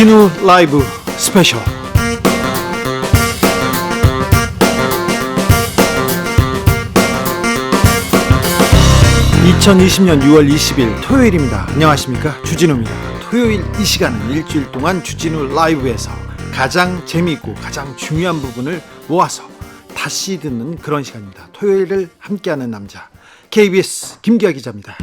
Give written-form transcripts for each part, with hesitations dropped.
주진우 라이브 스페셜. 2020년 6월 20일 토요일입니다. 안녕하십니까, 주진우입니다. 토요일 이 시간은 일주일 동안 주진우 라이브에서 가장 재미있고 가장 중요한 부분을 모아서 다시 듣는 그런 시간입니다. 토요일을 함께하는 남자, KBS 김기아 기자입니다.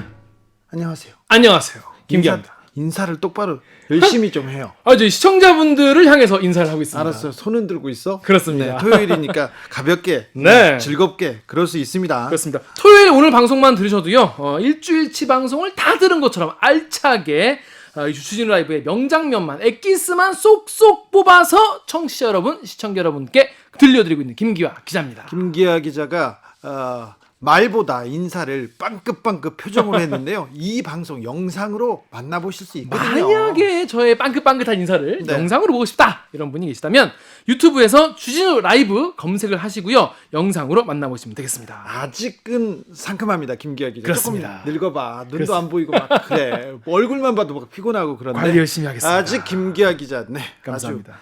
안녕하세요. 안녕하세요, 김기아입니다. 인사를 똑바로 열심히 좀 해요. 저희 시청자분들을 향해서 인사를 하고 있습니다. 알았어요. 손은 들고 있어? 그렇습니다. 네, 토요일이니까 가볍게, 네. 즐겁게 그럴 수 있습니다. 그렇습니다. 토요일 오늘 방송만 들으셔도요, 일주일치 방송을 다 들은 것처럼 알차게 주진우 라이브의 명장면만, 엑기스만 쏙쏙 뽑아서 청취자 여러분, 시청자 여러분께 들려드리고 있는 김기아 기자입니다. 김기아 기자가 말보다 인사를 빵긋빵긋 표정으로 했는데요. 이 방송 영상으로 만나보실 수 있거든요. 만약에 저의 빵긋빵긋한 인사를 네. 영상으로 보고 싶다 이런 분이 계시다면 유튜브에서 주진우 라이브 검색을 하시고요, 영상으로 만나보시면 되겠습니다. 아직은 상큼합니다, 김기아 기자. 그렇습니다. 조금 늙어봐. 눈도 안 보이고 막 그래. 얼굴만 봐도 막 피곤하고 그런데 관리 열심히 하겠습니다. 아직 김기아 기자, 네, 감사합니다. 아주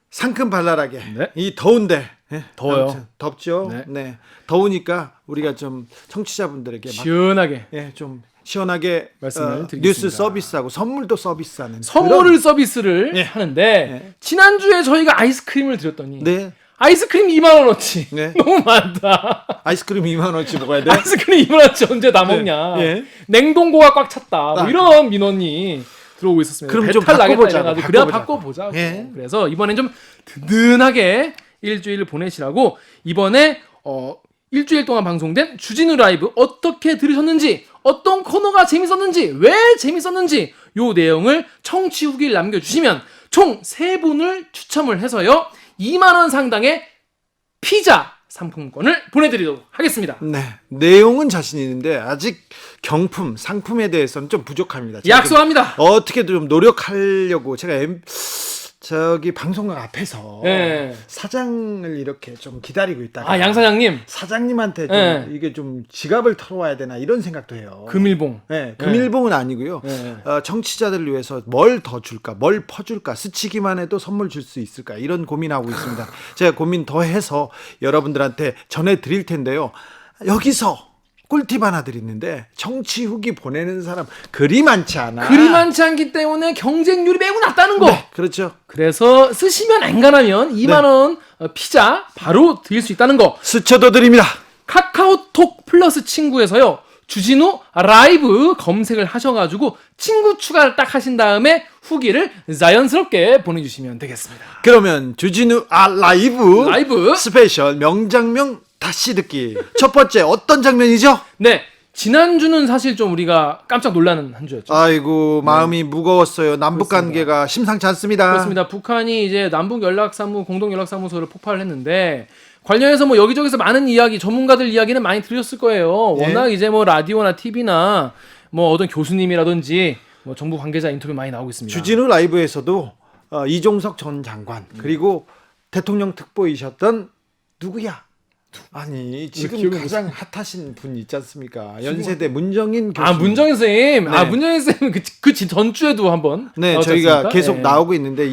상큼발랄하게. 네. 이 더운데, 네, 더워요. 아무튼 덥죠. 네. 네, 더우니까 우리가 좀 청취자분들에게 막, 시원하게 좀 시원하게 말씀을 드리겠습니다. 뉴스 서비스하고 선물도 서비스하는 선물을 그런, 서비스를 네. 하는데 네. 지난주에 저희가 아이스크림을 드렸더니 네. 아이스크림 2만원어치 네. 너무 많다. 아이스크림 2만 원어치 먹어야 돼? 아이스크림 2만원어치 언제 다 먹냐. 네. 예. 냉동고가 꽉 찼다. 뭐 딱. 이런 민원이 들어오고 있었습니다. 그럼 좀 배탈 나겠다 바꿔보자고, 이래가지고 그래야 바꿔보자고. 바꿔보자고. 예. 그래서 이번엔 좀 든든하게 일주일을 보내시라고 이번에 일주일 동안 방송된 주진우 라이브 어떻게 들으셨는지, 어떤 코너가 재밌었는지, 왜 재밌었는지 요 내용을 청취 후기를 남겨주시면 총 3분을 추첨을 해서요 2만원 상당의 피자 상품권을 보내드리도록 하겠습니다. 네, 내용은 자신 있는데 아직 경품, 상품에 대해서는 좀 부족합니다. 제가 약속합니다. 좀 어떻게든 좀 노력하려고 제가 저기 방송국 앞에서 네. 사장을 이렇게 좀 기다리고 있다가 양 사장님 사장님한테 좀 네. 이게 좀 지갑을 털어와야 되나 이런 생각도 해요. 금일봉. 네, 금일봉은 아니고요. 네. 청취자들을 위해서 뭘 더 줄까, 뭘 퍼줄까, 스치기만 해도 선물 줄 수 있을까, 이런 고민하고 있습니다. 제가 고민 더 해서 여러분들한테 전해드릴 텐데요. 여기서 꿀팁 하나 드리는데, 청취 후기 보내는 사람 그리 많지 않아. 그리 많지 않기 때문에 경쟁률이 매우 낮다는 거. 네, 그렇죠. 그래서 쓰시면 엔간하면 2만원 피자 바로 드릴 수 있다는 거. 스쳐도 드립니다. 카카오톡 플러스 친구에서요 주진우 라이브 검색을 하셔가지고 친구 추가를 딱 하신 다음에 후기를 자연스럽게 보내주시면 되겠습니다. 그러면 주진우 라이브 스페셜 명장면 다시 듣기. 첫 번째 어떤 장면이죠? 네, 지난주는 사실 좀 우리가 깜짝 놀라는 한 주였죠. 아이고, 마음이 무거웠어요. 남북 관계가 심상치 않습니다. 그렇습니다. 북한이 이제 남북 연락사무 공동 연락사무소를 폭파를 했는데 관련해서 뭐 여기저기서 많은 이야기, 전문가들 이야기는 많이 들으셨을 거예요. 예. 워낙 이제 뭐 라디오나 TV나 뭐 어떤 교수님이라든지 뭐 정부 관계자 인터뷰 많이 나오고 있습니다. 주진우 라이브에서도 이종석 전 장관, 그리고 대통령 특보이셨던 누구야? 아니, 지금 가장 핫하신 분 있지 않습니까? 연세대 문정인 교수. 문정인 쌤. 네. 문정인 쌤 그 전주에도 한번 네, 나왔지 저희가 않습니까? 계속 네. 나오고 있는데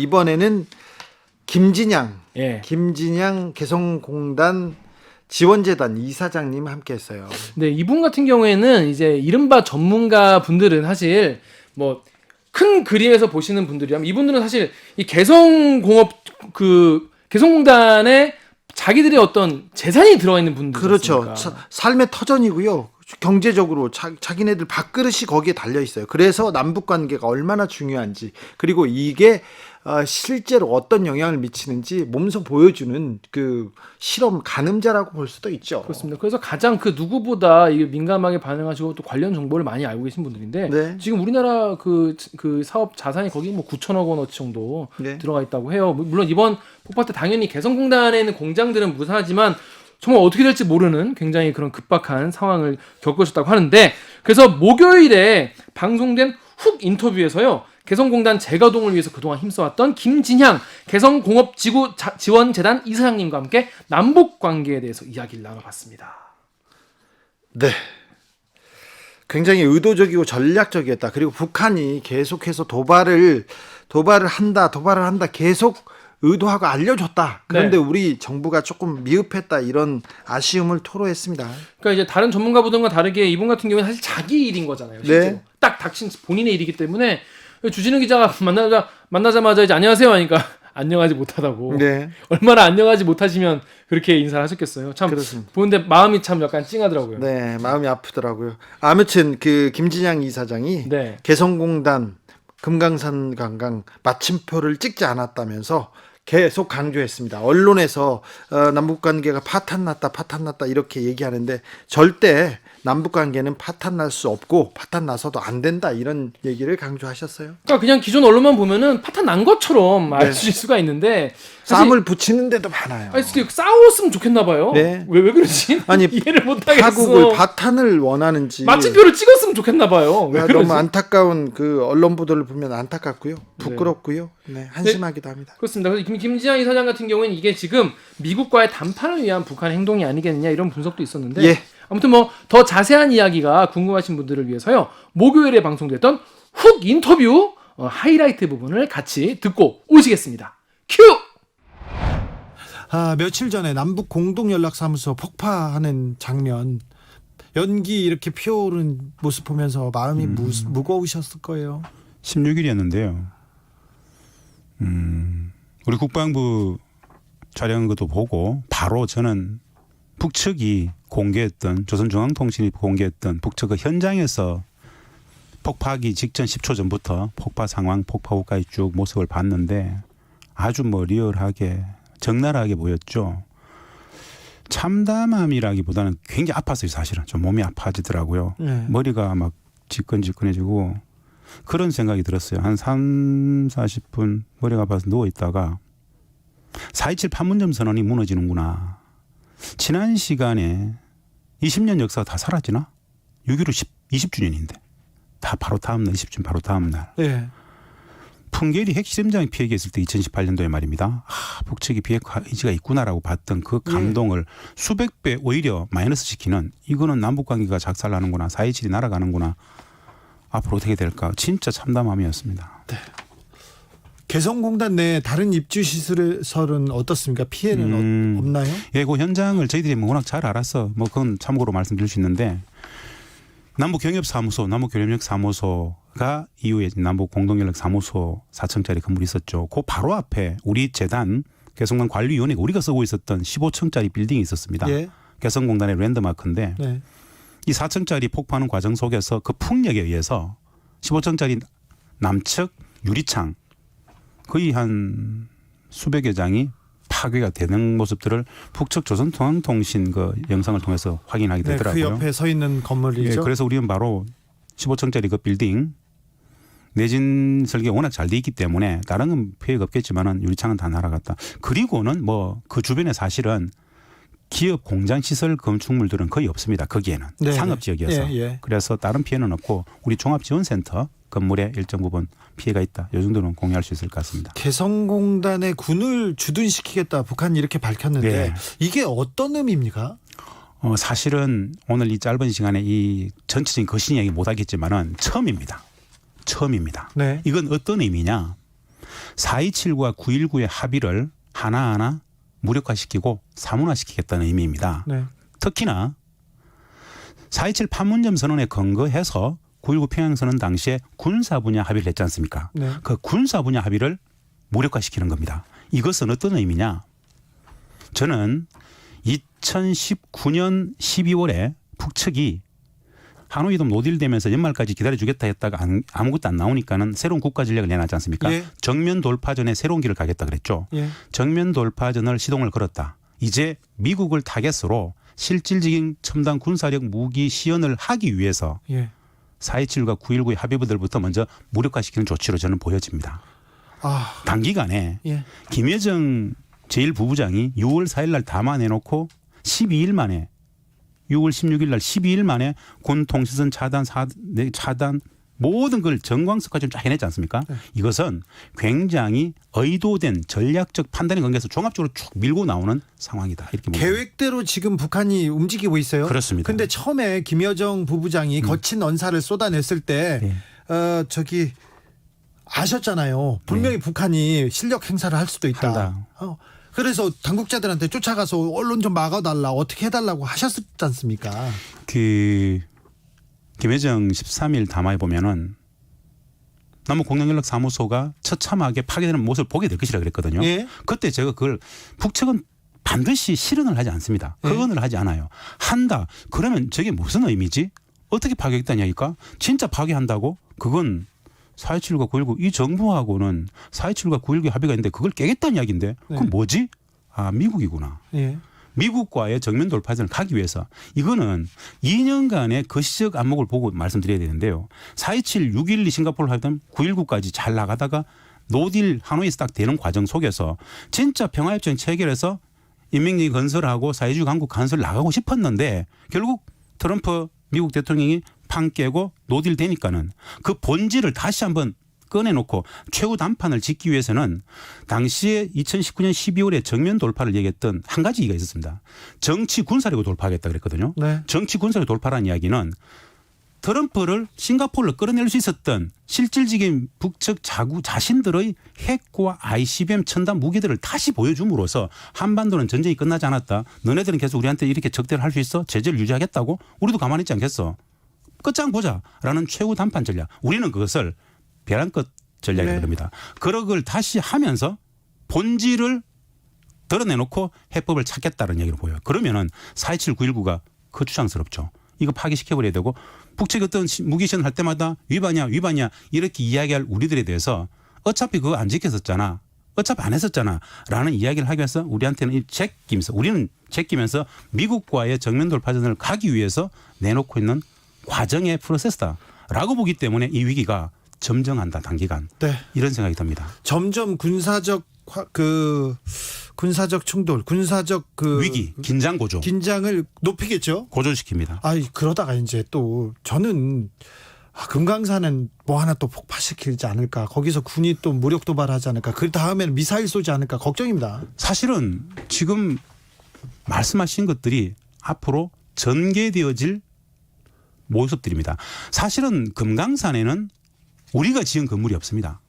김진양 예. 개성공단 지원재단 이사장님 함께했어요. 네, 이분 같은 경우에는 이제 이른바 전문가 분들은 사실 뭐 큰 그림에서 보시는 분들이라면 이분들은 사실 이 개성공단에 자기들의 어떤 재산이 들어있는 분들. 그렇죠. 삶의 터전이고요. 경제적으로 자기네들 밥그릇이 거기에 달려 있어요. 그래서 남북 관계가 얼마나 중요한지, 그리고 이게 실제로 어떤 영향을 미치는지 몸소 보여주는 그 실험 가늠자라고 볼 수도 있죠. 그렇습니다. 그래서 가장 그 누구보다 이게 민감하게 반응하시고 또 관련 정보를 많이 알고 계신 분들인데 네. 지금 우리나라 그 사업 자산이 거기 뭐 9천억 원어치 정도 네. 들어가 있다고 해요. 물론 이번 폭파 때 당연히 개성공단에 있는 공장들은 무사하지만 정말 어떻게 될지 모르는 굉장히 그런 급박한 상황을 겪으셨다고 하는데, 그래서 목요일에 방송된 훅 인터뷰에서요 개성공단 재가동을 위해서 그동안 힘써왔던 김진향 개성공업지구지원재단 이사장님과 함께 남북관계에 대해서 이야기를 나눠봤습니다. 네. 굉장히 의도적이고 전략적이었다. 그리고 북한이 계속해서 도발을 한다 계속 의도하고 알려줬다. 그런데 네. 우리 정부가 조금 미흡했다 이런 아쉬움을 토로했습니다. 그러니까 이제 다른 전문가분들과 다르게 이분 같은 경우는 사실 자기 일인 거잖아요. 실제로. 네. 딱 닥친 본인의 일이기 때문에 주진우 기자가 만나자마자 이제 안녕하세요 하니까 안녕하지 못하다고. 네. 얼마나 안녕하지 못하시면 그렇게 인사를 하셨겠어요. 참 그렇습니다. 보는데 마음이 참 약간 찡하더라고요. 네, 마음이 아프더라고요. 아무튼 그 김진양 이사장이 네. 개성공단 금강산 관광 마침표를 찍지 않았다면서 계속 강조했습니다. 언론에서 남북 관계가 파탄났다 이렇게 얘기하는데 절대 남북 관계는 파탄 날 수 없고 파탄 나서도 안 된다 이런 얘기를 강조하셨어요. 그러니까 그냥 기존 언론만 보면은 파탄 난 것처럼 알수 수가 있는데 사실 싸움을 붙이는 데도 많아요. 아니, 싸웠으면 좋겠나 봐요. 네. 왜 그러지? 아니, 이해를 못 하겠어. 파국을 파탄을 원하는지 마침표를 찍었으면 좋겠나 봐요. 왜 그러지? 너무 안타까운 그 언론 보도를 보면 안타깝고요, 부끄럽고요, 네, 한심하기도 합니다. 그렇습니다. 그래서 김지한 이사장 같은 경우에는 이게 지금 미국과의 담판을 위한 북한의 행동이 아니겠느냐 이런 분석도 있었는데 예. 아무튼 뭐 더 자세한 이야기가 궁금하신 분들을 위해서요 목요일에 방송됐던 훅 인터뷰 하이라이트 부분을 같이 듣고 오시겠습니다. 큐! 며칠 전에 남북 공동연락사무소 폭파하는 장면, 연기 이렇게 피어오른 모습 보면서 마음이 무거우셨을 거예요. 16일이었는데요. 우리 국방부 촬영한 것도 보고 바로 저는 북측이 공개했던 조선중앙통신이 공개했던 북측의 현장에서 폭파하기 직전 10초 전부터 폭파 상황, 폭파 후까지 쭉 모습을 봤는데 아주 뭐 리얼하게 적나라하게 보였죠. 참담함이라기보다는 굉장히 아팠어요. 사실은 좀 몸이 아파지더라고요. 네. 머리가 막 지끈지끈해지고 그런 생각이 들었어요. 한 3, 40분 머리가 아파서 누워있다가 4.27 판문점 선언이 무너지는구나. 지난 시간에 20년 역사가 다 사라지나? 6.15 20주년인데 다 바로 다음 날 20주년 바로 다음 날. 네. 풍계리 핵실험장이 피해했을 때 2018년도에 말입니다. 북측이 비핵 의지가 있구나라고 봤던 그 감동을 수백 배 오히려 마이너스 시키는 이거는 남북관계가 작살나는구나. 4.27이 날아가는구나. 앞으로 어떻게 될까. 진짜 참담함이었습니다. 네. 개성공단 내 다른 입주 시설은 어떻습니까? 피해는 없나요? 예, 그 현장을 저희들이 뭐 워낙 잘 알아서 뭐 그건 참고로 말씀드릴 수 있는데 남북경협사무소, 남북교류협력사무소가 이후에 남북공동연락사무소 4층짜리 건물이 있었죠. 그 바로 앞에 우리 재단 개성공단 관리위원회가 우리가 쓰고 있었던 15층짜리 빌딩이 있었습니다. 예. 개성공단의 랜드마크인데 네. 이 4층짜리 폭파하는 과정 속에서 그 풍력에 의해서 15층짜리 남측 유리창 거의 한 수백여 장이 파괴가 되는 모습들을 북측 조선통신 그 영상을 통해서 확인하게 네, 되더라고요. 그 옆에 서 있는 건물이죠. 예, 그래서 우리는 바로 15층짜리 그 빌딩 내진 설계가 워낙 잘 돼 있기 때문에 다른 건 피해가 없겠지만은 유리창은 다 날아갔다. 그리고는 뭐 그 주변에 사실은 기업 공장 시설 건축물들은 거의 없습니다. 거기에는 네, 상업 지역이어서 그래서 다른 피해는 없고 우리 종합지원센터 건물에 일정 부분 피해가 있다. 이 정도는 공유할 수 있을 것 같습니다. 개성공단에 군을 주둔시키겠다 북한이 이렇게 밝혔는데 네. 이게 어떤 의미입니까? 사실은 오늘 이 짧은 시간에 이 전체적인 거신 이야기 못 하겠지만은 처음입니다. 네. 이건 어떤 의미냐? 4.27과 9.19의 합의를 하나하나 무력화시키고 사문화시키겠다는 의미입니다. 네. 특히나 4.27 판문점 선언에 근거해서 9.19 평양선언 당시에 군사 분야 합의를 했지 않습니까? 네. 그 군사 분야 합의를 무력화시키는 겁니다. 이것은 어떤 의미냐? 저는 2019년 12월에 북측이 하노이도 노딜되면서 연말까지 기다려주겠다 했다가 아무것도 안 나오니까는 새로운 국가 전략을 내놨지 않습니까? 예. 정면 돌파전에 새로운 길을 가겠다 그랬죠. 예. 정면 돌파전을 시동을 걸었다. 이제 미국을 타겟으로 실질적인 첨단 군사력 무기 시연을 하기 위해서 예. 4.27과 9.19의 합의부들부터 먼저 무력화시키는 조치로 저는 보여집니다. 단기간에 예. 김여정 제1부부장이 6월 4일 날 담아내놓고 12일 만에 6월 16일 날 12일 만에 군 통신선 차단 모든 걸 정광석까지 쫙 해냈지 않습니까? 네. 이것은 굉장히 의도된 전략적 판단의 관계에서 종합적으로 쭉 밀고 나오는 상황이다. 이렇게 봅니다. 계획대로 지금 북한이 움직이고 있어요. 그렇습니다. 근데 처음에 김여정 부부장이 거친 언사를 쏟아냈을 때 네. 저기 아셨잖아요. 분명히 북한이 실력 행사를 할 수도 있다. 한다. 그래서 당국자들한테 쫓아가서 언론 좀 막아달라, 어떻게 해달라고 하셨지 않습니까? 그 김여정 13일 담화에 보면은 남북공영연락사무소가 처참하게 파괴되는 모습을 보게 될 것이라 그랬거든요. 예. 그때 제가 그걸 북측은 반드시 실현을 하지 않습니다. 그건을 하지 않아요. 한다. 그러면 저게 무슨 의미지? 어떻게 파괴했다는 이야기일까? 진짜 파괴한다고? 그건 4.27과 9.19 이 정부하고는 4.27과 9.19 합의가 있는데 그걸 깨겠다는 이야기인데 그건 뭐지? 아, 미국이구나. 예. 미국과의 정면 돌파전을 가기 위해서 이거는 2년간의 거시적 안목을 보고 말씀드려야 되는데요. 4.27, 6.12 싱가포르 하던 9.19까지 잘 나가다가 노딜 하노이에서 딱 되는 과정 속에서 진짜 평화협정 체결해서 인민정부 건설하고 사회주의 강국 건설 나가고 싶었는데 결국 트럼프 미국 대통령이 판 깨고 노딜 되니까는 그 본질을 다시 한번 꺼내놓고 최후 단판을 짓기 위해서는 당시에 2019년 12월에 정면 돌파를 얘기했던 한 가지 이유가 있었습니다. 정치 군사력으로 돌파하겠다 그랬거든요. 네. 정치 군사력으로 돌파라는 이야기는 트럼프를 싱가포르로 끌어낼 수 있었던 실질적인 북측 자신들의 핵과 ICBM 첨단 무기들을 다시 보여줌으로써 한반도는 전쟁이 끝나지 않았다. 너네들은 계속 우리한테 이렇게 적대를 할 수 있어? 제재를 유지하겠다고? 우리도 가만히 있지 않겠어? 끝장 보자라는 최후 단판 전략. 우리는 그것을 벼랑끝 전략이라고 합니다. 그런 걸 다시 하면서 본질을 드러내놓고 해법을 찾겠다는 얘기를 보여요. 그러면은 4.27, 9.19가 거추장스럽죠. 이거 파기시켜버려야 되고 북측이 어떤 무기 시연을 할 때마다 위반이야 이렇게 이야기할 우리들에 대해서 어차피 그거 안 지켰었잖아. 어차피 안 했었잖아. 라는 이야기를 하기 위해서 우리한테는 우리는 제끼면서 미국과의 정면 돌파전을 가기 위해서 내놓고 있는 과정의 프로세스다라고 보기 때문에 이 위기가 점정한다 단기간. 네. 이런 생각이 듭니다. 점점 군사적 충돌, 군사적 위기, 긴장 고조. 긴장을 높이겠죠. 고조시킵니다. 그러다가 이제 또 저는 금강산은 뭐 하나 또 폭파시키지 않을까. 거기서 군이 또 무력 도발하지 않을까. 그 다음에는 미사일 쏘지 않을까 걱정입니다. 사실은 지금 말씀하신 것들이 앞으로 전개되어질 모습들입니다. 사실은 금강산에는 우리가 지은 건물이 없습니다.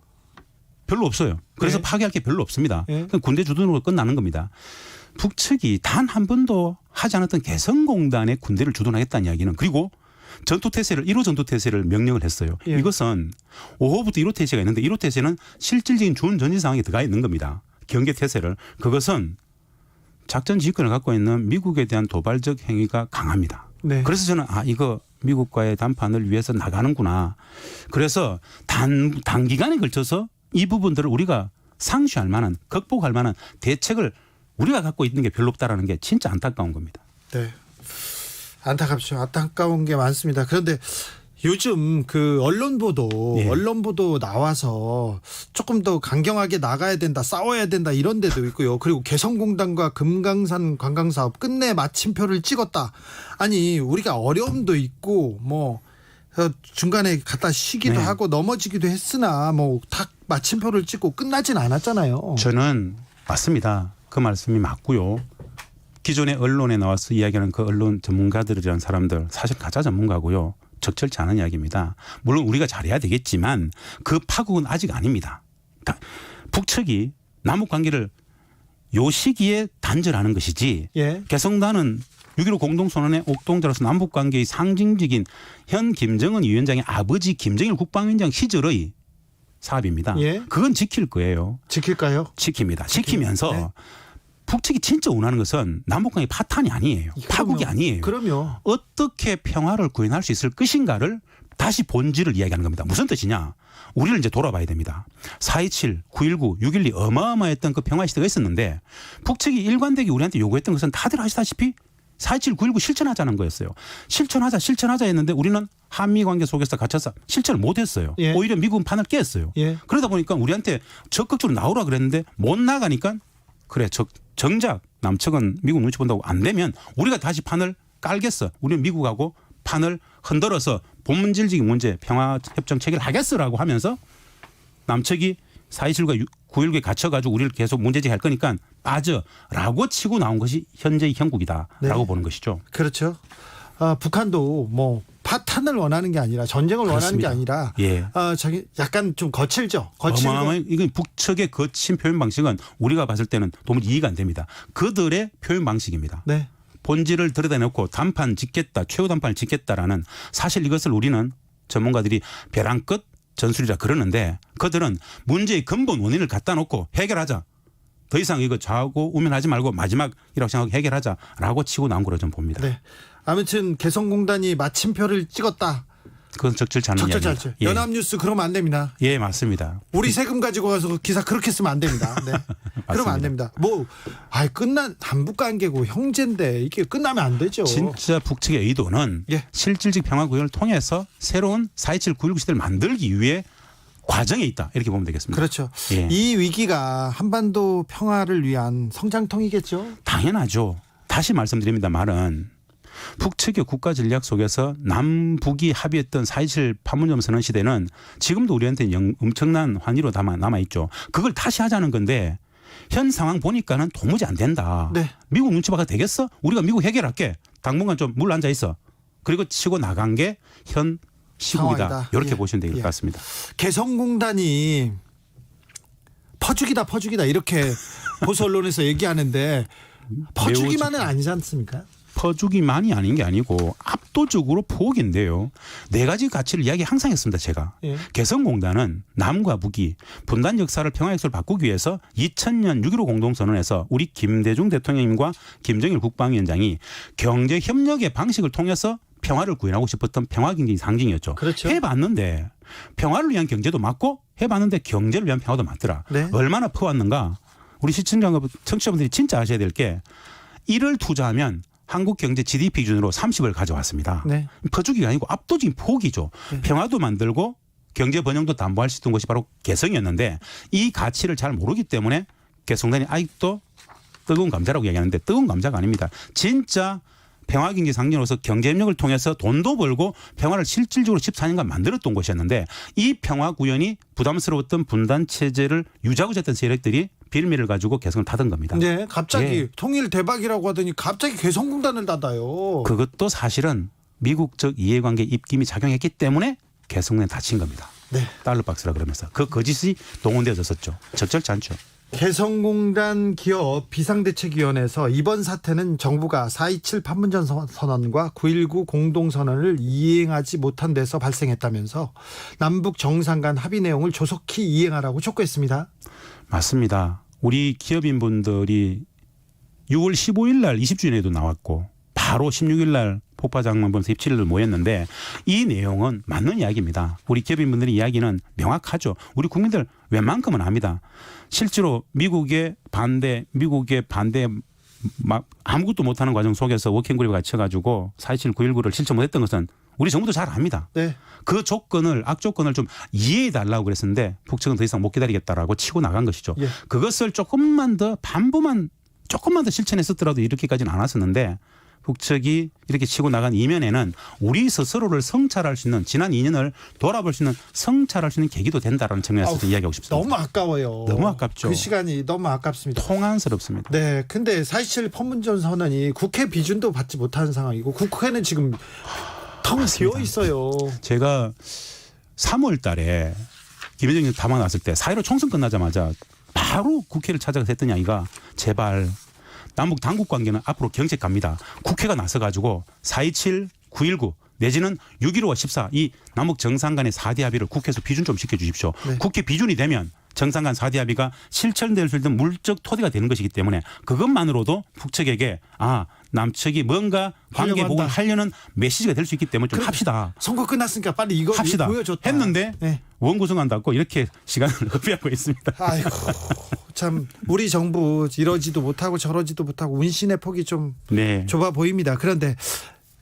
별로 없어요. 그래서 네. 파괴할 게 별로 없습니다. 네. 군대 주둔으로 끝나는 겁니다. 북측이 단 한 번도 하지 않았던 개성공단의 군대를 주둔하겠다는 이야기는 그리고 전투태세를 1호 전투태세를 명령을 했어요. 예. 이것은 5호부터 1호 태세가 있는데 1호 태세는 실질적인 준전지 상황에 들어가 있는 겁니다. 경계태세를. 그것은 작전 지휘권을 갖고 있는 미국에 대한 도발적 행위가 강합니다. 네. 그래서 저는 이거 미국과의 담판을 위해서 나가는구나. 그래서 단기간에 걸쳐서 이 부분들을 우리가 상쇄할 만한 극복할 만한 대책을 우리가 갖고 있는 게 별로 없다라는 게 진짜 안타까운 겁니다. 네. 안타깝죠. 안타까운 게 많습니다. 그런데 요즘 그 언론 보도 나와서 조금 더 강경하게 나가야 된다, 싸워야 된다 이런 데도 있고요. 그리고 개성공단과 금강산 관광사업 끝내 마침표를 찍었다. 아니 우리가 어려움도 있고 뭐 중간에 갖다 쉬기도 하고 넘어지기도 했으나 뭐 딱 마침표를 찍고 끝나진 않았잖아요. 저는 맞습니다. 그 말씀이 맞고요. 기존의 언론에 나와서 이야기하는 그 언론 전문가들이라는 사람들 사실 가짜 전문가고요. 적절치 않은 이야기입니다. 물론 우리가 잘해야 되겠지만 그 파국은 아직 아닙니다. 그러니까 북측이 남북 관계를 요 시기에 단절하는 것이지 예. 개성단은 6.15 공동선언의 옥동자로서 남북 관계의 상징적인 현 김정은 위원장의 아버지 김정일 국방위원장 시절의 사업입니다. 예. 그건 지킬 거예요. 지킬까요? 지킵니다. 지키면서 네. 북측이 진짜 원하는 것은 남북관계 파탄이 아니에요. 파국이 아니에요. 그럼요. 어떻게 평화를 구현할 수 있을 것인가를 다시 본질을 이야기하는 겁니다. 무슨 뜻이냐. 우리를 이제 돌아봐야 됩니다. 4.27, 9.19, 6.12 어마어마했던 그 평화 시대가 있었는데 북측이 일관되게 우리한테 요구했던 것은 다들 아시다시피 4.27, 9.19 실천하자는 거였어요. 실천하자 했는데 우리는 한미 관계 속에서 갇혀서 실천을 못했어요. 예. 오히려 미국은 판을 깼어요. 예. 그러다 보니까 우리한테 적극적으로 나오라 그랬는데 못 나가니까 그래 정작 남측은 미국 눈치 본다고 안 되면 우리가 다시 판을 깔겠어. 우리는 미국하고 판을 흔들어서 본질적인 문제 평화협정 체결을 하겠어라고 하면서 남측이 4.27과 9.19에 갇혀가지고 우리를 계속 문제제기할 거니까 빠져라고 치고 나온 것이 현재의 형국이다라고 네. 보는 것이죠. 그렇죠. 북한도 뭐 파탄을 원하는 게 아니라 전쟁을 그렇습니다. 원하는 게 아니라 예. 저기 약간 좀 거칠죠. 어마어마한 이건 북측의 거친 표현 방식은 우리가 봤을 때는 도무지 이해가 안 됩니다. 그들의 표현 방식입니다. 네. 본질을 들여다놓고 단판 짓겠다, 최후 단판을 짓겠다라는 사실 이것을 우리는 전문가들이 벼랑 끝 전술이라 그러는데 그들은 문제의 근본 원인을 갖다 놓고 해결하자. 더 이상 이거 좌우고 우면하지 말고 마지막이라고 생각하고 해결하자라고 치고 나온 거로 좀 봅니다. 네. 아무튼 개성공단이 마침표를 찍었다. 그건 적절치 않은 적절치 이야기입니다. 않죠. 연합뉴스 그러면 안 됩니다. 예, 맞습니다. 우리 세금 가지고 가서 기사 그렇게 쓰면 안 됩니다. 네. 그러면 안 됩니다. 끝난 남북 관계고 형제인데 이게 끝나면 안 되죠. 진짜 북측의 의도는 예. 실질적 평화구현을 통해서 새로운 4.27 9.19 시대를 만들기 위해 과정에 있다. 이렇게 보면 되겠습니다. 그렇죠. 예. 이 위기가 한반도 평화를 위한 성장통이겠죠. 당연하죠. 다시 말씀드립니다만은 북측의 국가 전략 속에서 남북이 합의했던 4.27 판문점 선언 시대는 지금도 우리한테 엄청난 환희로 남아있죠. 그걸 다시 하자는 건데 현 상황 보니까는 도무지 안 된다. 네. 미국 눈치 봐도 되겠어? 우리가 미국 해결할게. 당분간 좀 물 앉아 있어. 그리고 치고 나간 게 현 시국이다. 상황이다. 이렇게 예. 보시면 될 것 예. 같습니다. 개성공단이 퍼주기다 이렇게 보수 언론에서 얘기하는데 퍼주기만은 아니지 않습니까? 퍼주기만이 아닌 게 아니고 압도적으로 포기인데요. 네 가지 가치를 이야기 항상 했습니다. 제가. 예. 개성공단은 남과 북이 분단 역사를 평화 역사를 바꾸기 위해서 2000년 6.15 공동선언에서 우리 김대중 대통령님과 김정일 국방위원장이 경제협력의 방식을 통해서 평화를 구현하고 싶었던 평화경제의 상징이었죠. 그렇죠. 해봤는데 평화를 위한 경제도 맞고 해봤는데 경제를 위한 평화도 맞더라. 네. 얼마나 퍼왔는가. 우리 시청자분 청취자분들이 진짜 아셔야 될 게 1을 투자하면 한국 경제 GDP 기준으로 30을 가져왔습니다. 네. 퍼주기가 아니고 압도적인 포기죠. 네. 평화도 만들고 경제 번영도 담보할 수 있던 것이 바로 개성이었는데 이 가치를 잘 모르기 때문에 개성단이 아직도 뜨거운 감자라고 얘기하는데 뜨거운 감자가 아닙니다. 진짜 평화경제 상징으로서 경제협력을 통해서 돈도 벌고 평화를 실질적으로 14년간 만들었던 곳이었는데 이 평화구현이 부담스러웠던 분단체제를 유지하고자 했던 세력들이 빌미를 가지고 개성을 타던 겁니다. 네, 갑자기 예. 통일 대박이라고 하더니 갑자기 개성공단을 닫아요. 그것도 사실은 미국적 이해관계 입김이 작용했기 때문에 개성에 닫힌 겁니다. 네. 달러박스라 그러면서 그 거짓이 동원되어졌었죠. 적절치 않죠. 개성공단 기업 비상대책위원회에서 이번 사태는 정부가 4.27 판문점 선언과 9.19 공동선언을 이행하지 못한 데서 발생했다면서 남북 정상 간 합의 내용을 조속히 이행하라고 촉구했습니다. 맞습니다. 우리 기업인분들이 6월 15일 날 20주년에도 나왔고 바로 16일 날 폭파장만범에서 17일을 모였는데 이 내용은 맞는 이야기입니다. 우리 기업인분들의 이야기는 명확하죠. 우리 국민들 웬만큼은 압니다. 실제로 미국의 반대 막 아무것도 못하는 과정 속에서 워킹그룹에 갇혀가지고 4.27 9.19를 실천 못했던 것은 우리 정부도 잘 압니다. 네. 그 악조건을 좀 이해해 달라고 그랬었는데 북측은 더 이상 못 기다리겠다라고 치고 나간 것이죠. 예. 그것을 조금만 더 실천했었더라도 이렇게까지는 않았었는데 북측이 이렇게 치고 나간 이면에는 우리 스스로를 성찰할 수 있는 지난 2년을 돌아볼 수 있는 성찰할 수 있는 계기도 된다라는 측면에서 이야기하고 싶습니다. 너무 아까워요. 너무 아깝죠. 그 시간이 너무 아깝습니다. 통안스럽습니다. 네, 근데 4.27 판문점 선언이 국회 비준도 받지 못하는 상황이고 국회는 지금 텅 비어 있어요. 제가 3월 달에 김대중이 담화 나왔을 때 4.15 총선 끝나자마자 바로 국회를 찾아가서 했더니 아이가 제발 남북 당국 관계는 앞으로 경색 갑니다. 국회가 나서가지고 4.27, 9.19 내지는 6.15와 14 이 남북 정상 간의 4대 합의를 국회에서 비준 좀 시켜주십시오. 네. 국회 국회 비준이 되면 정상 간 4대 합의가 실천될 수 있는 물적 토대가 되는 것이기 때문에 그것만으로도 북측에게 남측이 뭔가 관계 복원을 하려는 메시지가 될 수 있기 때문에 좀 합시다. 선거 끝났으니까 빨리 이거 합시다. 보여줬다. 했는데 네. 원구성한다고 이렇게 시간을 낭비하고 있습니다. 아이고 참 우리 정부 이러지도 못하고 저러지도 못하고 운신의 폭이 좀 네. 좁아 보입니다. 그런데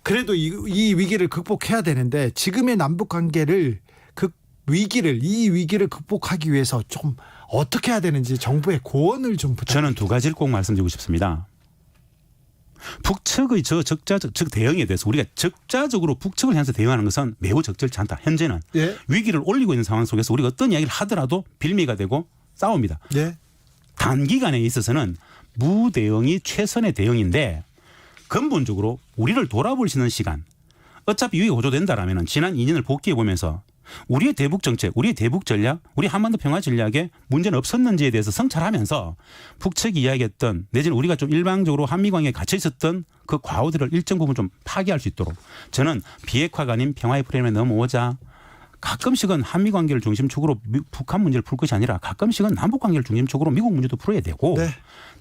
그래도 이 위기를 극복해야 되는데 지금의 남북 관계를 이 위기를 극복하기 위해서 좀 어떻게 해야 되는지 정부의 고언을 좀 부탁드립니다. 저는 두 가지를 꼭 말씀드리고 싶습니다. 북측의 저 적자적 즉 대응에 대해서 우리가 적자적으로 북측을 향해서 대응하는 것은 매우 적절치 않다. 현재는 예. 위기를 올리고 있는 상황 속에서 우리가 어떤 이야기를 하더라도 빌미가 되고 싸웁니다. 예. 단기간에 있어서는 무대응이 최선의 대응인데 근본적으로 우리를 돌아볼 수 있는 시간 어차피 위기가 호조된다라면 지난 2년을 복귀해 보면서 우리의 대북 정책, 우리의 대북 전략, 우리 한반도 평화 전략에 문제는 없었는지에 대해서 성찰하면서 북측이 이야기했던 내지는 우리가 좀 일방적으로 한미관계에 갇혀 있었던 그 과오들을 일정 부분 좀 파기할 수 있도록 저는 비핵화가 아닌 평화의 프레임에 넘어오자 가끔씩은 한미관계를 중심축으로 북한 문제를 풀 것이 아니라 가끔씩은 남북관계를 중심축으로 미국 문제도 풀어야 되고 네.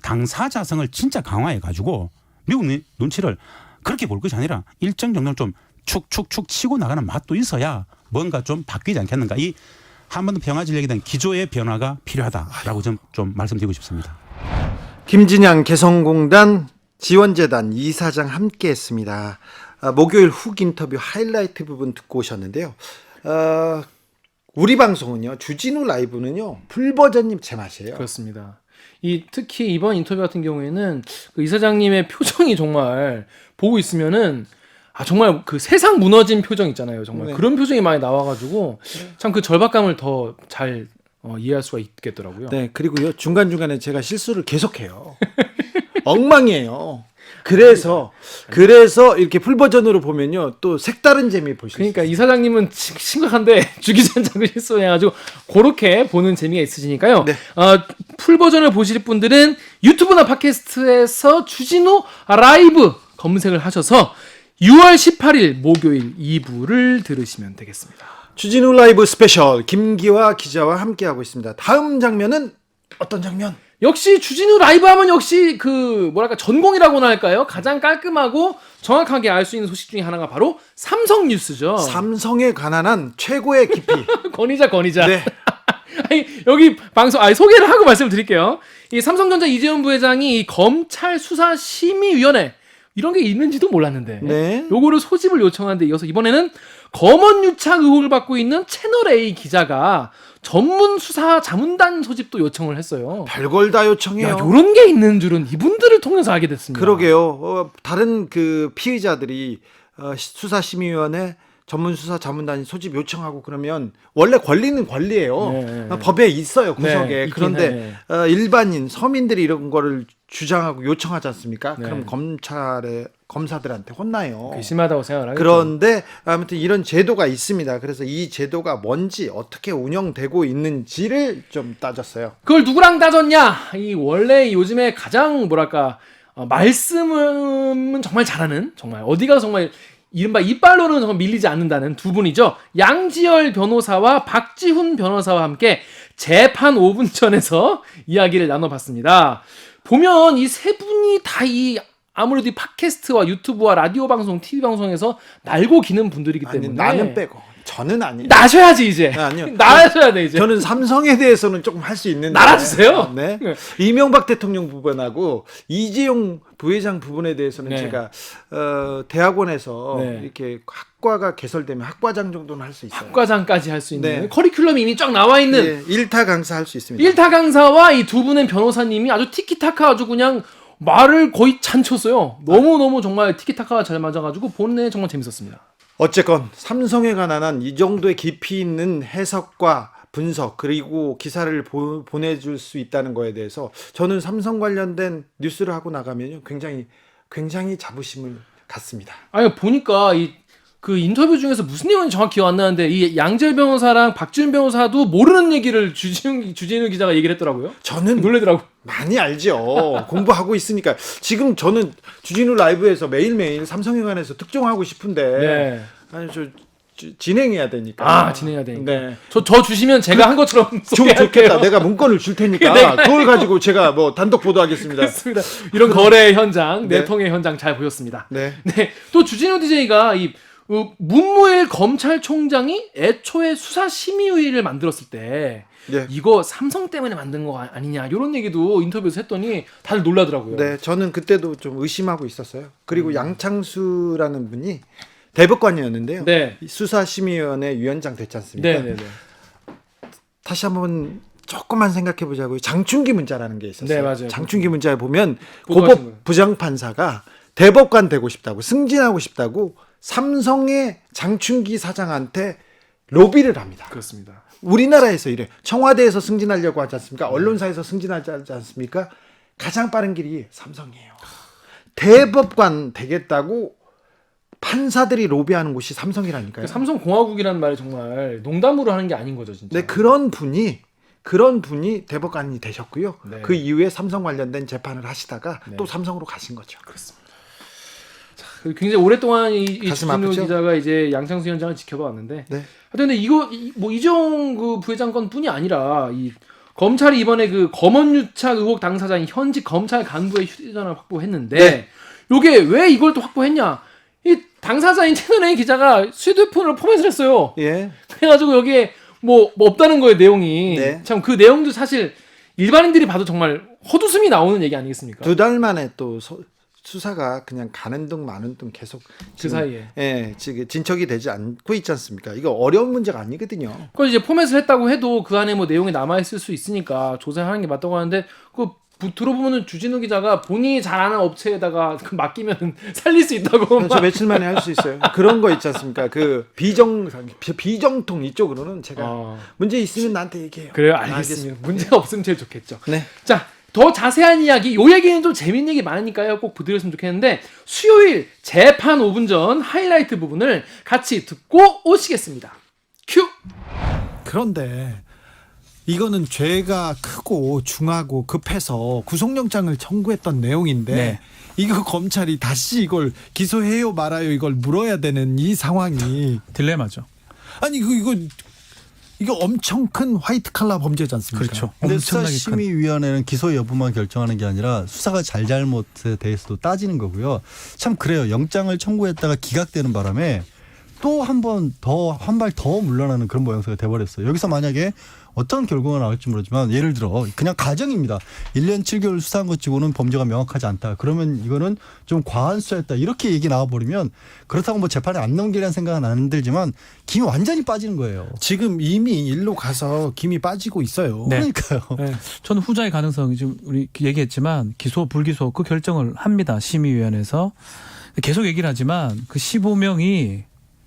당사자성을 진짜 강화해 가지고 미국 눈치를 그렇게 볼 것이 아니라 일정 정도 좀 축축축 치고 나가는 맛도 있어야 뭔가 좀 바뀌지 않겠는가. 이 한반도 평화 전략에 대한 기조의 변화가 필요하다라고 좀 말씀드리고 싶습니다. 김진양 개성공단 지원재단 이사장 함께했습니다. 목요일 훅 인터뷰 하이라이트 부분 듣고 오셨는데요. 우리 방송은요, 주진우 라이브는요, 풀버전님 제맛이에요. 그렇습니다. 특히 이번 인터뷰 같은 경우에는 그 이사장님의 표정이 정말 보고 있으면은 정말 그 세상 무너진 표정 있잖아요. 정말 네. 그런 표정이 많이 나와가지고 참 그 절박감을 더 잘 이해할 수가 있겠더라고요. 네, 그리고요 중간중간에 제가 실수를 계속해요. 엉망이에요. 그래서 이렇게 풀버전으로 보면요 또 색다른 재미 볼 수 있어요. 그러니까 이사장님은 심각한데 주기 전 작은 실수해가지고 그렇게 보는 재미가 있으시니까요. 네. 풀 버전을 보실 분들은 유튜브나 팟캐스트에서 주진우 라이브 검색을 하셔서 6월 18일 목요일 2부를 들으시면 되겠습니다. 주진우 라이브 스페셜 김기화 기자와 함께하고 있습니다. 다음 장면은 어떤 장면? 역시 주진우 라이브 하면 역시 그 뭐랄까 전공이라고나 할까요? 가장 깔끔하고 정확하게 알 수 있는 소식 중에 하나가 바로 삼성 뉴스죠. 삼성에 관한 최고의 깊이. 권위자. 네. 아니, 여기 방송 소개를 하고 말씀을 드릴게요. 이 삼성전자 이재용 부회장이 이 검찰 수사 심의위원회 이런 게 있는지도 몰랐는데 네. 요거를 소집을 요청하는데 이어서 이번에는 검언 유착 의혹을 받고 있는 채널A 기자가 전문 수사 자문단 소집도 요청을 했어요. 별걸 다 요청해요. 야, 요런 게 있는 줄은 이분들을 통해서 알게 됐습니다. 그러게요. 다른 그 피의자들이 수사심의위원회 전문 수사 자문단이 소집 요청하고 그러면 원래 권리는 권리예요. 네. 법에 있어요 구석에. 네, 있긴 그런데 일반인 서민들이 이런 거를 주장하고 요청하지 않습니까? 네. 그럼 검사들한테 혼나요. 심하다고 생각을 하겠죠. 그런데 아무튼 이런 제도가 있습니다. 그래서 이 제도가 뭔지 어떻게 운영되고 있는지를 좀 따졌어요. 그걸 누구랑 따졌냐? 이 원래 요즘에 가장 뭐랄까 말씀은 정말 잘하는 정말 어디가 정말 이른바 이빨로는 정말 밀리지 않는다는 두 분이죠. 양지열 변호사와 박지훈 변호사와 함께 재판 5분 전에서 이야기를 나눠봤습니다. 보면 이 세 분이 다 아무래도 이 팟캐스트와 유튜브와 라디오 방송, TV 방송에서 날고 기는 분들이기 아니, 때문에 나는 빼고 저는 아니에요. 나셔야지 이제. 아니요. 나셔야 돼 이제. 저는 삼성에 대해서는 조금 할 수 있는데. 날아주세요. 네. 이명박 대통령 부분하고 이재용 부회장 부분에 대해서는 네. 제가 대학원에서 네. 이렇게 학과가 개설되면 학과장 정도는 할 수 있어요. 학과장까지 할 수 있는 네. 커리큘럼이 이미 쫙 나와 있는 네, 일타 강사 할 수 있습니다. 일타 강사와 이 두 분의 변호사님이 아주 티키타카 아주 그냥 말을 거의 잔쳤어요. 너무너무 정말 티키타카가 잘 맞아가지고 본내 정말 재밌었습니다. 어쨌건 삼성에 관한 한 이 정도의 깊이 있는 해석과 분석 그리고 기사를 보내줄 수 있다는 거에 대해서 저는 삼성 관련된 뉴스를 하고 나가면요 굉장히 자부심을 갖습니다. 아니 보니까 그 인터뷰 중에서 무슨 내용인지 정확히 기억 안 나는데 이 양재열 변호사랑 박지훈 변호사도 모르는 얘기를 주진우 기자가 얘기를 했더라고요. 저는 놀래더라고. 많이 알죠. 공부하고 있으니까. 지금 저는 주진우 라이브에서 매일매일 삼성에 관해서 특종하고 싶은데 네. 아니 진행해야 되니까. 진행해야 되니까. 네. 저 주시면 제가 한 것처럼 좀 소개할게요. 좋겠다. 내가 문건을 줄 테니까 그걸 가지고 제가 뭐 단독 보도하겠습니다. 그렇습니다. 이런 거래 현장, 네. 내통의 현장 잘 보였습니다. 네. 네. 또 주진우 DJ가 문무일 검찰총장이 애초에 수사심의위를 만들었을 때 네. 이거 삼성 때문에 만든 거 아니냐 이런 얘기도 인터뷰에서 했더니 다들 놀라더라고요. 네, 저는 그때도 좀 의심하고 있었어요. 그리고 양창수라는 분이 대법관이었는데요. 네. 수사심의위원회 위원장 됐지 않습니까? 네. 다시 한번 조금만 생각해 보자고요. 장충기 문자라는 게 있었어요. 네, 맞아요. 장충기 문자에 보면 보도하신 거예요. 고법 부장판사가 대법관 되고 싶다고 승진하고 싶다고 삼성의 장충기 사장한테 로비를 합니다. 그렇습니다. 우리나라에서 이래. 청와대에서 승진하려고 하지 않습니까? 언론사에서 승진하지 않습니까? 가장 빠른 길이 삼성이에요. 대법관 되겠다고 판사들이 로비하는 곳이 삼성이라니까요. 삼성공화국이라는 말이 정말 농담으로 하는 게 아닌 거죠, 진짜. 네, 그런 분이 대법관이 되셨고요. 네. 그 이후에 삼성 관련된 재판을 하시다가 네. 또 삼성으로 가신 거죠. 그렇습니다. 굉장히 오랫동안 이 가슴 주진우 아프죠? 기자가 이제 양창수 위원장을 지켜봐 왔는데, 네. 근데 이거 뭐 이재용 그 부회장 건뿐이 아니라 이 검찰이 이번에 그 검언유착 의혹 당사자인 현직 검찰 간부의 휴대전화를 확보했는데, 네. 요게 왜 이걸 또 확보했냐? 이 당사자인 채널A 기자가 휴대폰을 포맷을 했어요. 예. 그래가지고 여기에 뭐 없다는 거예요, 내용이. 네. 참 그 내용도 사실 일반인들이 봐도 정말 헛웃음이 나오는 얘기 아니겠습니까? 2달 만에 또 수사가 그냥 가는 둥 마는 둥 계속 그 사이에. 예, 지금 진척이 되지 않고 있지 않습니까? 이거 어려운 문제가 아니거든요. 그걸 이제 포맷을 했다고 해도 그 안에 뭐 내용이 남아있을 수 있으니까 조사하는 게 맞다고 하는데, 들어보면은 주진우 기자가 본인이 잘 아는 업체에다가 맡기면 살릴 수 있다고. 저 며칠 만에 할 수 있어요. 그런 거 있지 않습니까? 그 비정통 이쪽으로는 제가 문제 있으면 나한테 얘기해요. 그래요, 알겠습니다. 문제가 없으면 제일 좋겠죠. 네. 자, 더 자세한 이야기, 요 얘기는 좀 재밌는 얘기 많으니까요. 꼭 부탁드렸으면 좋겠는데, 수요일 재판 5분 전 하이라이트 부분을 같이 듣고 오시겠습니다. 큐! 그런데 이거는 죄가 크고 중하고 급해서 구속영장을 청구했던 내용인데 네. 이거 검찰이 다시 이걸 기소해요 말아요 이걸 물어야 되는 이 상황이 딜레마죠. 아니 이거 엄청 큰 화이트 칼라 범죄지 않습니까? 그렇죠. 근데 엄청나게 큰. 수사심의위원회는 기소 여부만 결정하는 게 아니라 수사가 잘잘못에 대해서도 따지는 거고요. 참 그래요. 영장을 청구했다가 기각되는 바람에 또 한 발 더 물러나는 그런 모양새가 돼버렸어요. 여기서 만약에 어떤 결과가 나올지 모르지만 예를 들어 그냥 가정입니다. 1년 7개월 수사한 것 치고는 범죄가 명확하지 않다. 그러면 이거는 좀 과한 수사였다. 이렇게 얘기 나와버리면 그렇다고 뭐 재판에 안 넘기라는 생각은 안 들지만 김이 완전히 빠지는 거예요. 지금 이미 일로 가서 김이 빠지고 있어요. 네. 그러니까요. 네. 저는 후자의 가능성이 지금 우리 얘기했지만 기소 불기소 그 결정을 합니다. 심의위원회에서. 계속 얘기를 하지만 그 15명이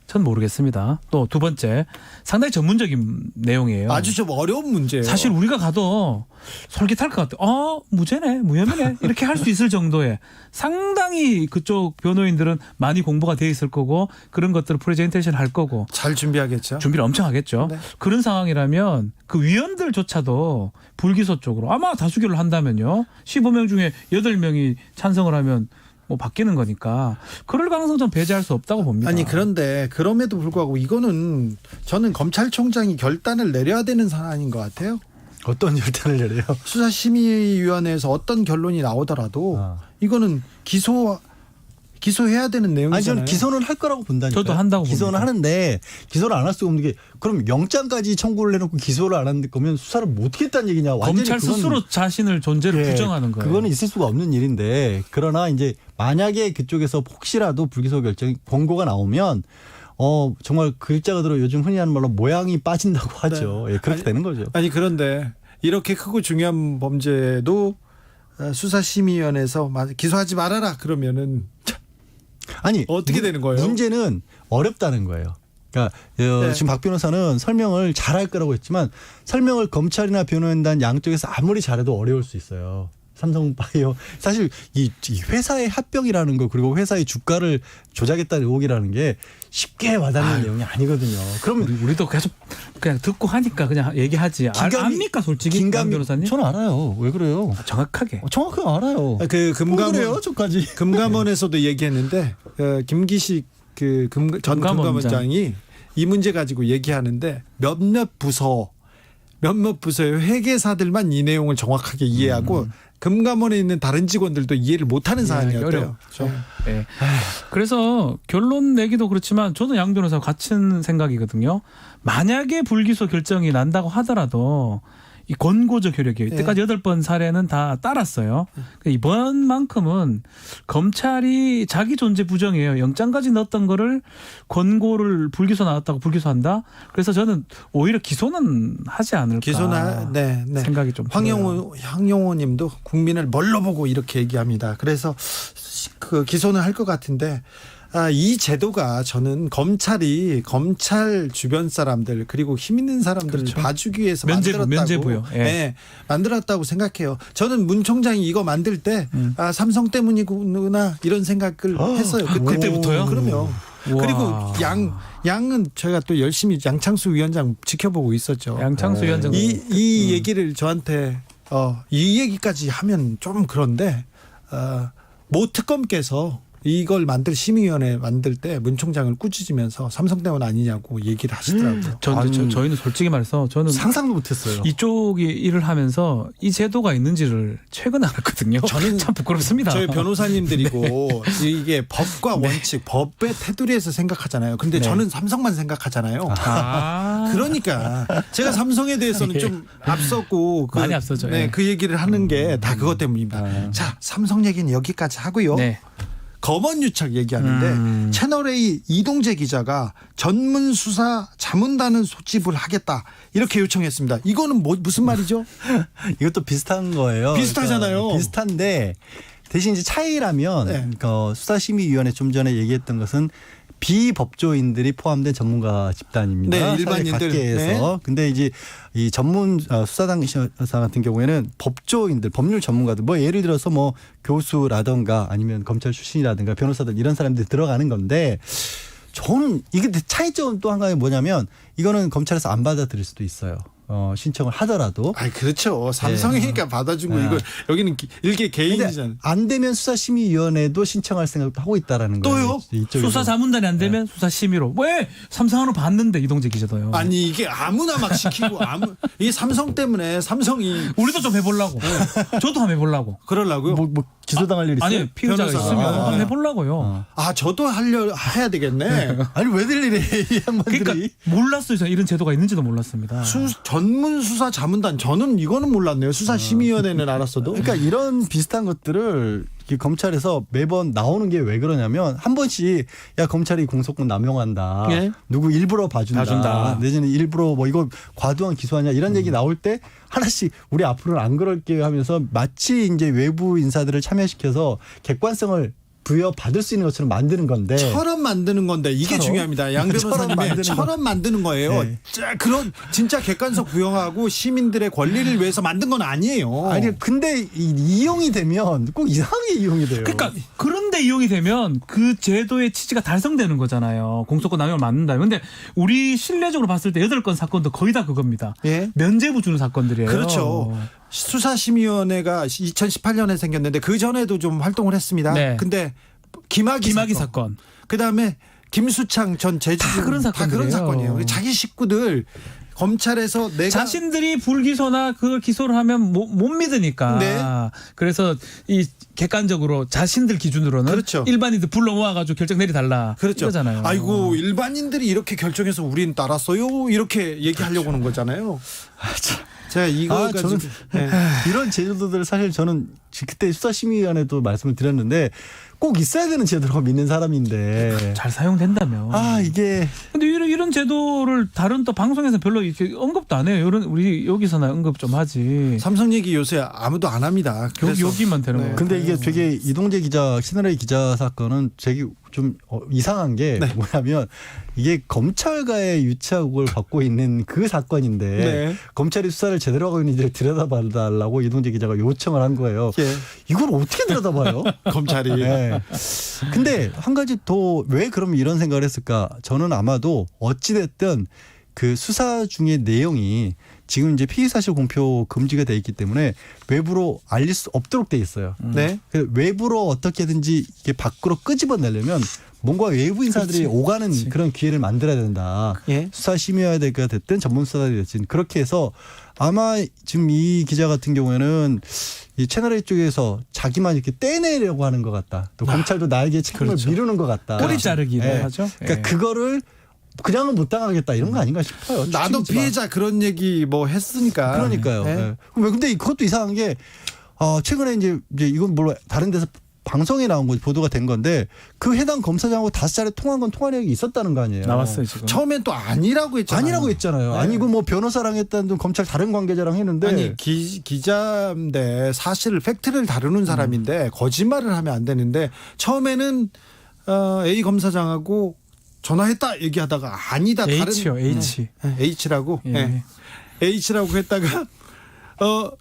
전 모르겠습니다. 또 두 번째 상당히 전문적인 내용이에요. 아주 좀 어려운 문제예요. 사실 우리가 가도 솔깃할 것 같아요. 무죄네, 무혐의네 이렇게 할 수 있을 정도의 상당히 그쪽 변호인들은 많이 공부가 돼 있을 거고 그런 것들을 프레젠테이션 할 거고 잘 준비하겠죠. 준비를 엄청 하겠죠. 네. 그런 상황이라면 그 위원들조차도 불기소 쪽으로 아마 다수결을 한다면요. 15명 중에 8명이 찬성을 하면 뭐 바뀌는 거니까 그럴 가능성 좀 배제할 수 없다고 봅니다. 아니 그런데 그럼에도 불구하고 이거는 저는 검찰총장이 결단을 내려야 되는 사안인 것 같아요. 어떤 결단을 내려요? 수사심의위원회에서 어떤 결론이 나오더라도 이거는 기소해야 되는 아니 내용이잖아요. 저는 기소는 할 거라고 본다니까요. 저도 한다고 기소는 봅니다. 하는데 기소를 안 할 수가 없는 게 그럼 영장까지 청구를 해놓고 기소를 안 하는 거면 수사를 못 하겠다는 얘기냐. 완전히 검찰 그건 스스로 자신을 존재를 예, 부정하는 거예요. 그거는 있을 수가 없는 일인데 그러나 이제 만약에 그쪽에서 혹시라도 불기소 결정 권고가 나오면 정말 글자가 들어 요즘 흔히 하는 말로 모양이 빠진다고 하죠. 예, 그렇게 되는 거죠. 아니 그런데 이렇게 크고 중요한 범죄도 수사심의위원회에서 기소하지 말아라 그러면은 아니 어떻게 되는 거예요? 문제는 어렵다는 거예요. 그러니까 네. 지금 박 변호사는 설명을 잘할 거라고 했지만 설명을 검찰이나 변호인단 양쪽에서 아무리 잘해도 어려울 수 있어요. 삼성바이오 사실 이 회사의 합병이라는 거 그리고 회사의 주가를 조작했다는 의혹이라는 게 쉽게 와닿는 내용이 아니거든요. 그러면 우리도 계속 그냥 듣고 하니까 그냥 얘기하지. 압니까 솔직히 김 변호사님? 저는 알아요. 왜 그래요? 정확하게. 정확하게 알아요. 그 뭐 그래요, 저까지. 금감원에서도 얘기했는데 김기식 전 금감원장이 이 문제 가지고 얘기하는데 몇몇 부서의 회계사들만 이 내용을 정확하게 이해하고 금감원에 있는 다른 직원들도 이해를 못하는 사안이었대요. 어렵죠. 네. 그래서 결론 내기도 그렇지만 저는 양 변호사와 같은 생각이거든요. 만약에 불기소 결정이 난다고 하더라도 이 권고적 효력이에요. 이때까지 8번 사례는 다 따랐어요. 그러니까 이번만큼은 검찰이 자기 존재 부정이에요. 영장까지 넣었던 거를 권고를 불기소 나왔다고 불기소한다. 그래서 저는 오히려 기소는 하지 않을까. 기소나 네. 생각이 좀 황영호님도 국민을 뭘로 보고 이렇게 얘기합니다. 그래서 그 기소는 할 것 같은데. 이 제도가 저는 검찰이 검찰 주변 사람들 그리고 힘 있는 사람들을 그렇죠. 봐주기 위해서 면죄부요. 예. 네, 만들었다고 생각해요. 저는 문 총장이 이거 만들 때 삼성 때문이구나 이런 생각을 했어요. 그때부터요? 그럼요. 우와. 그리고 양은 저희가 또 열심히 양창수 위원장 지켜보고 있었죠. 양창수 위원장 이 얘기를 저한테 이 얘기까지 하면 좀 그런데 모 특검께서 이걸 심의위원회 만들 때 문 총장을 꾸짖으면서 삼성 때문 아니냐고 얘기를 하시더라고요. 저희는 솔직히 말해서 저는 상상도 못했어요. 이쪽이 일을 하면서 이 제도가 있는지를 최근에 알았거든요. 저는 참 부끄럽습니다. 저희 변호사님들이고 이게 법과 원칙, 법의 테두리에서 생각하잖아요. 근데 저는 삼성만 생각하잖아요. 그러니까 제가 삼성에 대해서는 좀 앞섰고 많이 앞서죠. 네, 예. 그 얘기를 하는 게 다 그것 때문입니다. 자, 삼성 얘기는 여기까지 하고요. 네. 검언유착 얘기하는데 채널A 이동재 기자가 전문 수사 자문단은 소집을 하겠다 이렇게 요청했습니다. 이거는 무슨 말이죠? 이것도 비슷한 거예요. 비슷하잖아요. 그러니까 비슷한데 대신 이제 차이라면 네. 수사심의위원회 좀 전에 얘기했던 것은 비법조인들이 포함된 전문가 집단입니다. 네, 일반인들. 각계에서. 네. 근데 이제 이 전문 수사당사 같은 경우에는 법조인들, 법률 전문가들, 뭐 예를 들어서 뭐 교수라든가 아니면 검찰 출신이라든가 변호사들 이런 사람들이 들어가는 건데 저는 이게 차이점은 또 한 가지 뭐냐면 이거는 검찰에서 안 받아들일 수도 있어요. 신청을 하더라도. 그렇죠. 삼성이니까 받아주고 이거 여기는 일개 개인이잖아요. 안 되면 수사심의위원회도 신청할 생각도 하고 있다라는 거예요. 또요? 수사 자문단이 안 되면 수사 심의로. 왜 삼성으로 봤는데 이동재 기자도요. 아니 이게 아무나 막 시키고 이 삼성 때문에 삼성이 우리도 좀 해보려고. 저도 한번 해보려고. 그러려고요. 뭐 기소당할 일 있어요? 아니 피의자가 변호사. 있으면 아. 한번 해보려고요. 저도 해야 되겠네. 아니 왜들 이래 이 양반들이. 그러니까 몰랐어요. 저는 이런 제도가 있는지도 몰랐습니다. 전문 수사 자문단 저는 이거는 몰랐네요. 수사심의위원회는 알았어도. 그러니까 이런 비슷한 것들을 검찰에서 매번 나오는 게 왜 그러냐면 한 번씩 야 검찰이 공소권 남용한다. 예? 누구 일부러 봐준다. 내지는 일부러 뭐 이거 과도한 기소하냐 이런 얘기 나올 때 하나씩 우리 앞으로는 안 그럴게요 하면서 마치 이제 외부 인사들을 참여시켜서 객관성을 부여받을 수 있는 것처럼 만드는 건데. 처럼 만드는 건데 이게 중요합니다. 양 변호사님의 처럼 만드는 거예요. 네. 그런 진짜 객관성 부여하고 시민들의 권리를 위해서 만든 건 아니에요. 아니 근데 이용이 되면 꼭 이상하게 이용이 돼요. 그러니까 그런데 이용이 되면 그 제도의 취지가 달성되는 거잖아요. 공소권 남용을 막는다. 근데 우리 신뢰적으로 봤을 때 8건 사건도 거의 다 그겁니다. 예? 면죄부 주는 사건들이에요. 그렇죠. 수사심의위원회가 2018년에 생겼는데 그 전에도 좀 활동을 했습니다. 네. 근데 김학의 사건. 그다음에 김수창 전 제주지사 다 그런 사건들이에요. 사건이에요. 자기 식구들 검찰에서 내가 자신들이 불기소나 그걸 기소를 하면 못 믿으니까. 네. 그래서 이 객관적으로 자신들 기준으로는 그렇죠. 일반인들 불러 모아가지고 결정 내리달라. 그렇죠. 이거잖아요. 아이고 일반인들이 이렇게 결정해서 우린 따랐어요. 이렇게 얘기하려고 하는 거잖아요. 제가 이거 가지고 저는 네. 이런 제도들 사실 저는 그때 수사심의위원회도 말씀을 드렸는데 꼭 있어야 되는 제도라고 믿는 사람인데. 잘 사용된다면. 이게. 근데 이런 제도를 다른 또 방송에서 별로 이렇게 언급도 안 해요. 우리 여기서나 언급 좀 하지. 삼성 얘기 요새 아무도 안 합니다. 그래서 여기만 되는 거예요. 근데 이게 되게 이동재 기자, 채널A 기자 사건은 되게 좀 이상한 게 뭐냐면 이게 검찰과의 유착을 받고 있는 그 사건인데 네. 검찰이 수사를 제대로 하고 있는지 들여다봐달라고 이동재 기자가 요청을 한 거예요. 예. 이걸 어떻게 들여다봐요? 검찰이. 네. 근데 한 가지 더 왜 그러면 이런 생각을 했을까? 저는 아마도 어찌됐든 그 수사 중의 내용이 지금 이제 피의사실 공표 금지가 돼 있기 때문에 외부로 알릴 수 없도록 돼 있어요. 네. 외부로 어떻게든지 이게 밖으로 끄집어내려면 뭔가 외부 인사들이 오가는 그런 기회를 만들어야 된다. 예. 수사심의위가 됐든 전문수사들이 됐든 그렇게 해서 아마 지금 이 기자 같은 경우에는 이 채널A 쪽에서 자기만 이렇게 떼내려고 하는 것 같다. 또 검찰도 나에게 책임을 그렇죠. 미루는 것 같다. 꼬리 자르기를 네. 하죠. 그러니까 예. 그거를 그냥은 못 당하겠다 이런 거 아닌가 싶어요. 나도 추측이지만. 피해자 그런 얘기 뭐 했으니까. 그러니까요. 네. 네. 근데 그것도 이상한 게 최근에 이제 이건 물론 다른 데서 방송에 나온 거 보도가 된 건데 그 해당 검사장하고 5차례 통화한 건 통화 내역이 있었다는 거 아니에요. 나왔어요 지금. 처음엔 또 아니라고 했잖아요. 아니라고 했잖아요. 네. 아니고 뭐 변호사랑 했다는 둥 검찰 다른 관계자랑 했는데 아니 기자인데 사실 팩트를 다루는 사람인데 거짓말을 하면 안 되는데 처음에는 A 검사장하고 전화했다 얘기하다가 아니다 H요, 다른 H. 네, H라고 예. 네. H라고 했다가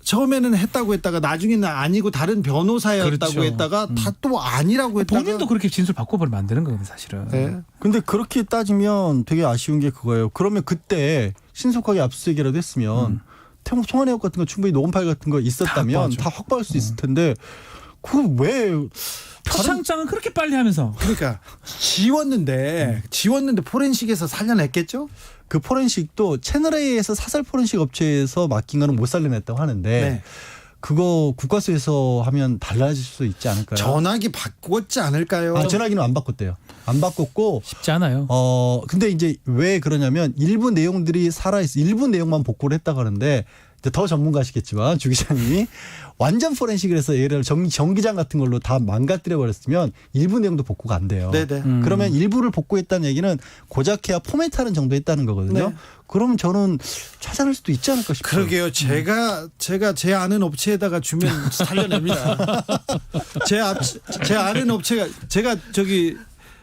처음에는 했다고 했다가 나중에는 아니고 다른 변호사였다고 그렇죠. 했다가 다 또 아니라고 했다가 본인도 그렇게 진술 바꿔버리면 안 되는 거거든요, 사실은. 네. 근데 그렇게 따지면 되게 아쉬운 게 그거예요. 그러면 그때 신속하게 압수수색이라도 했으면 통화 내역 같은 거 충분히 녹음 파일 같은 거 있었다면 확보하죠. 다 확보할 수 있을 텐데 그걸 왜 표창장은 그렇게 빨리 하면서 그러니까 지웠는데 포렌식에서 살려냈겠죠? 그 포렌식도 채널A에서 사설 포렌식 업체에서 맡긴 거는 못 살려냈다고 하는데 네. 그거 국과수에서 하면 달라질 수 있지 않을까요? 전화기 바꿨지 않을까요? 전화기는 안 바꿨대요. 안 바꿨고 쉽지 않아요. 근데 이제 왜 그러냐면 일부 내용들이 살아있어. 일부 내용만 복구를 했다고 하는데 이제 더 전문가시겠지만 주 기자님이 완전 포렌식을 해서 예를 들어 전기장 같은 걸로 다 망가뜨려 버렸으면 일부 내용도 복구가 안 돼요. 네네. 그러면 일부를 복구했다는 얘기는 고작해야 포맷하는 정도 했다는 거거든요. 네. 그러면 저는 찾아낼 수도 있지 않을까 싶어요. 그러게요. 제가 제 아는 업체에다가 주면 살려냅니다. 제 아는 업체가 제가 저기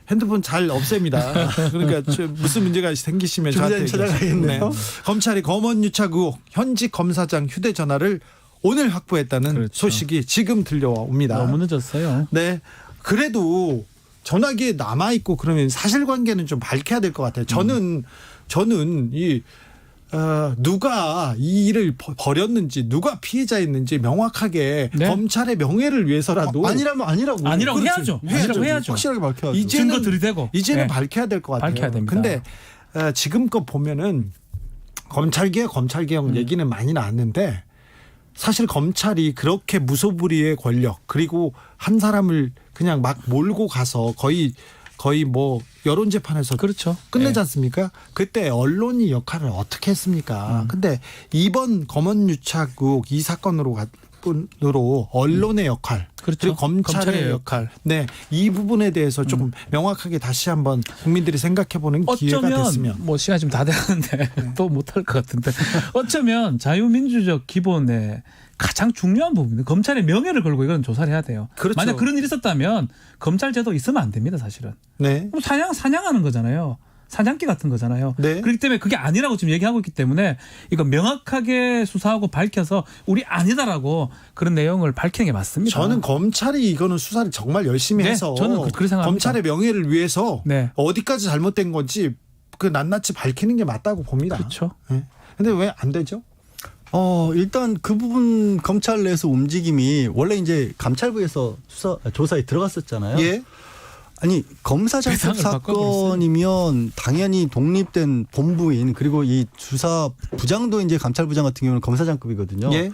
핸드폰 잘 없앱니다. 그러니까 무슨 문제가 생기시면 저한테 찾아가겠네요. 네. 검찰이 검언유착 의혹 현직 검사장 휴대전화를 오늘 확보했다는 그렇죠. 소식이 지금 들려옵니다. 너무 늦었어요. 네. 그래도 전화기에 남아 있고 그러면 사실관계는 좀 밝혀야 될 것 같아요. 저는 이 누가 이 일을 벌였는지 누가 피해자였는지 명확하게 네. 검찰의 명예를 위해서라도 아니라면 아니라고. 아니라고 그렇죠. 해야죠. 해야죠. 아니라고 해야죠. 확실하게 밝혀야죠. 증거 들이대고. 이제는 네. 밝혀야 될 것 같아요. 밝혀야 됩니다. 근데 지금껏 보면은 검찰개혁 얘기는 많이 나왔는데 사실 검찰이 그렇게 무소불위의 권력 그리고 한 사람을 그냥 막 몰고 가서 거의 뭐 여론 재판에서 그렇죠. 끝내지 네. 않습니까? 그때 언론이 역할을 어떻게 했습니까? 근데 이번 검언유착 의혹 이 사건으로 언론의 역할 그렇죠. 그리고 검찰의 역할 네, 이 부분에 대해서 조금 명확하게 다시 한번 국민들이 생각해보는 기회가 됐으면 어쩌면 뭐 시간이 좀 다 되는데 또 못할 것 같은데 어쩌면 자유민주적 기본의 가장 중요한 부분이 검찰의 명예를 걸고 이건 조사를 해야 돼요. 그렇죠. 만약 그런 일이 있었다면 검찰 제도 있으면 안 됩니다, 사실은. 네. 그럼 사냥하는 거잖아요. 사냥기 같은 거잖아요. 네. 그렇기 때문에 그게 아니라고 지금 얘기하고 있기 때문에 이거 명확하게 수사하고 밝혀서 우리 아니다라고 그런 내용을 밝히는 게 맞습니다. 저는 검찰이 이거는 수사를 정말 열심히 네, 해서 저는 그렇게 생각합니다. 검찰의 명예를 위해서 네. 어디까지 잘못된 건지 그 낱낱이 밝히는 게 맞다고 봅니다. 그렇죠. 네. 근데 왜 안 되죠? 일단 그 부분 검찰 내에서 움직임이 원래 이제 감찰부에서 조사에 들어갔었잖아요. 예. 아니 검사장급 배상을 바꿔버렸어요. 사건이면 당연히 독립된 본부인 그리고 이 수사 부장도 이제 감찰부장 같은 경우는 검사장급이거든요. 예.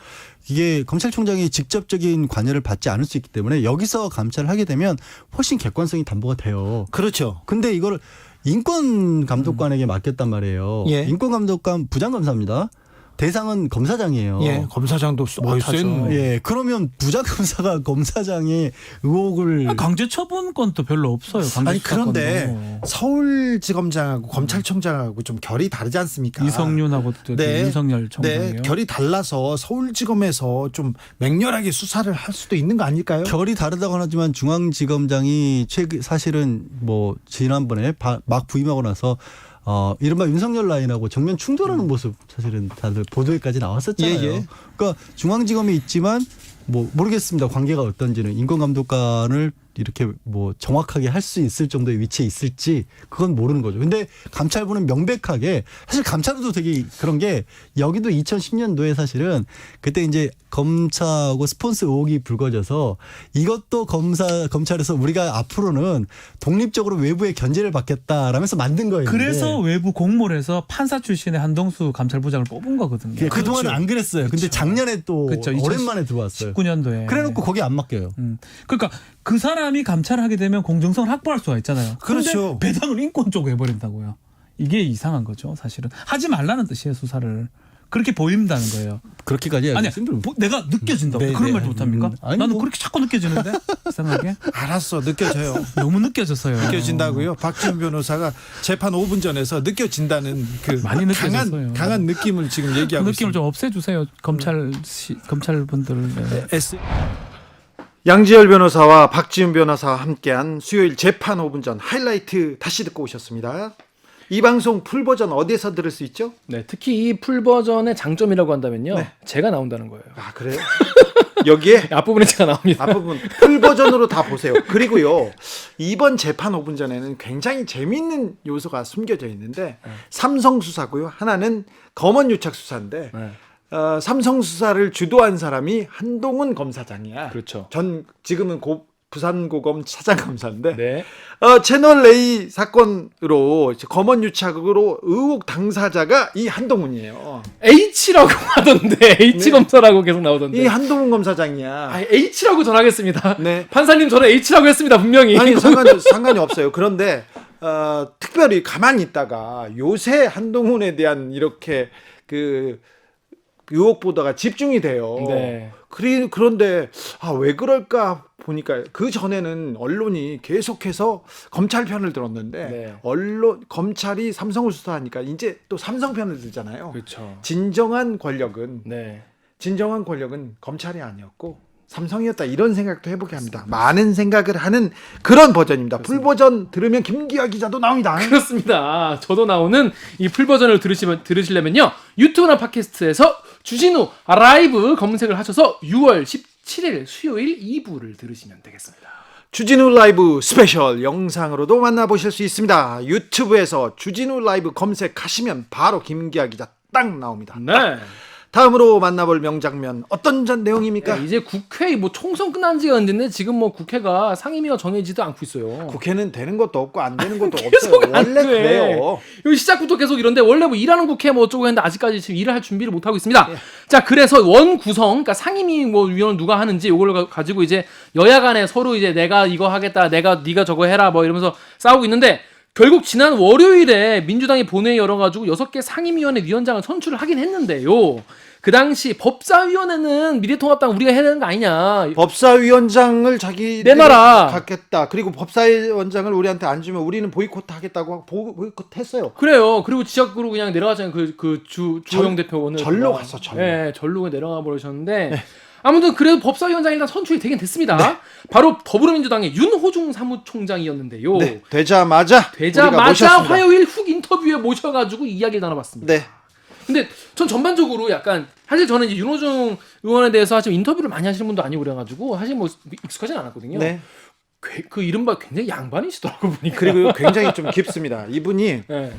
이게 검찰총장이 직접적인 관여를 받지 않을 수 있기 때문에 여기서 감찰을 하게 되면 훨씬 객관성이 담보가 돼요. 그렇죠. 근데 이걸 인권감독관에게 맡겼단 말이에요. 예. 인권감독관 부장검사입니다. 대상은 검사장이에요. 예, 검사장도 센 예, 그러면 부장검사가 검사장의 의혹을 강제처분권도 별로 없어요. 아니 강제수사권도. 그런데 서울지검장하고 검찰총장하고 좀 결이 다르지 않습니까? 이성윤하고 네. 윤석열 총장이요. 네, 결이 달라서 서울지검에서 좀 맹렬하게 수사를 할 수도 있는 거 아닐까요? 결이 다르다고 하지만 중앙지검장이 사실은 뭐 지난번에 막 부임하고 나서 이른바 윤석열 라인하고 정면 충돌하는 모습 사실은 다들 보도에까지 나왔었잖아요. 예, 예. 그러니까 중앙지검에 있지만 뭐 모르겠습니다. 관계가 어떤지는 인권감독관을 이렇게 뭐 정확하게 할 수 있을 정도의 위치에 있을지 그건 모르는 거죠. 근데 감찰부는 명백하게 사실 감찰부도 되게 그런 게 여기도 2010년도에 사실은 그때 이제 검사하고 스폰서 의혹이 불거져서 이것도 검찰에서 우리가 앞으로는 독립적으로 외부의 견제를 받겠다라면서 만든 거예요. 그래서 외부 공모를 판사 출신의 한동수 감찰부장을 뽑은 거거든요. 그동안은 안 그랬어요. 근데 작년에 또 그렇죠. 오랜만에 들어왔어요. 19년도에. 그래놓고 거기 안 맡겨요. 그러니까 그 사람이 감찰을 하게 되면 공정성을 확보할 수가 있잖아요. 그렇죠. 근데 배당을 인권 쪽으로 해버린다고요. 이게 이상한 거죠, 사실은. 하지 말라는 뜻이에요, 수사를. 그렇게 보인다는 거예요. 그렇게까지 아니, 알겠습니다. 내가 느껴진다고. 네, 그런 네. 말도 못합니까? 아니, 나는 뭐. 그렇게 자꾸 느껴지는데? 이상하게. 알았어, 느껴져요. 너무 느껴졌어요. 느껴진다고요? 박지훈 변호사가 재판 5분 전에서 느껴진다는 그 많이 느껴졌어요. 강한 느낌을 지금 그 얘기하고 느낌을 있습니다. 좀 없애주세요. 검찰분들. 네. 양지열 변호사와 박지훈 변호사와 함께한 수요일 재판 5분 전 하이라이트 다시 듣고 오셨습니다. 이 방송 풀 버전 어디에서 들을 수 있죠? 네, 특히 이 풀 버전의 장점이라고 한다면요. 네. 제가 나온다는 거예요. 아 그래요? 여기에 앞부분에 제가 나옵니다. 앞부분 풀 버전으로 다 보세요. 그리고요 이번 재판 5분 전에는 굉장히 재미있는 요소가 숨겨져 있는데 삼성 수사고요. 하나는 검언 유착 수사인데 네. 삼성 수사를 주도한 사람이 한동훈 검사장이야. 그렇죠. 지금은 부산고검 차장검사인데 네. 채널 A 사건으로 검언 유착으로 의혹 당사자가 이 한동훈이에요. H라고 하던데 H 네. 검사라고 계속 나오던데. 이 한동훈 검사장이야. 아, H라고 전하겠습니다. 네. 판사님 저는 H라고 했습니다 분명히. 아니 상관이 없어요. 그런데 특별히 가만히 있다가 요새 한동훈에 대한 이렇게 그 의혹 보도가 집중이 돼요. 네. 그런데 왜 그럴까 보니까 그 전에는 언론이 계속해서 검찰 편을 들었는데 네. 검찰이 삼성을 수사하니까 이제 또 삼성 편을 들잖아요. 그렇죠. 진정한 권력은 네. 검찰이 아니었고 삼성이었다 이런 생각도 해보게 합니다. 많은 생각을 하는 그런 버전입니다. 풀 버전 들으면 김기화 기자도 나옵니다. 그렇습니다. 저도 나오는 이 풀 버전을 들으시려면요. 유튜브나 팟캐스트에서 주진우 라이브 검색을 하셔서 6월 17일 수요일 2부를 들으시면 되겠습니다. 주진우 라이브 스페셜 영상으로도 만나보실 수 있습니다. 유튜브에서 주진우 라이브 검색하시면 바로 김기화 기자 딱 나옵니다. 네. 다음으로 만나볼 명장면 어떤 내용입니까? 네, 이제 국회 총선 끝난 지가 언젠데 지금 상임위가 정해지도 않고 있어요. 국회는 되는 것도 없고 안 되는 것도 계속 없어요. 안 원래 돼. 그래요. 여기 시작부터 계속 이런데 원래 일하는 국회 어쩌고 했는데 아직까지 지금 일을 할 준비를 못 하고 있습니다. 자, 그래서 원 구성, 그러니까 상임위 위원 누가 하는지 이걸 가지고 이제 여야 간에 서로 이제 내가 이거 하겠다, 네가 저거 해라 이러면서 싸우고 있는데 결국 지난 월요일에 민주당이 본회의 열어가지고 6개 상임위원회 위원장을 선출을 하긴 했는데요. 그 당시 법사위원회는 미래통합당 우리가 해야 되는 거 아니냐. 법사위원장을 자기 내놔라. 갖겠다. 그리고 법사위원장을 우리한테 안 주면 우리는 보이콧 하겠다고 하고 보이콧했어요. 그래요. 그리고 지역구로 그냥 내려가잖아요. 주호영 대표는 절로 갔어, 절로. 네, 절로 내려가 버리셨는데 아무튼 그래도 법사위원장이 일단 선출이 되긴 됐습니다. 바로 더불어민주당의 윤호중 사무총장이었는데요. 네, 되자마자 우리가 모셨습니다. 화요일 훅 인터뷰에 모셔가지고 이야기를 나눠봤습니다. 네. 근데 전 전반적으로 약간 사실 저는 이제 윤호중 의원에 대해서 지금 인터뷰를 많이 하시는 분도 아니고 그래가지고 사실 익숙하진 않았거든요. 네. 그 이른바 굉장히 양반이시더라고 보니까. 그리고 굉장히 좀 깊습니다. 이분이 네.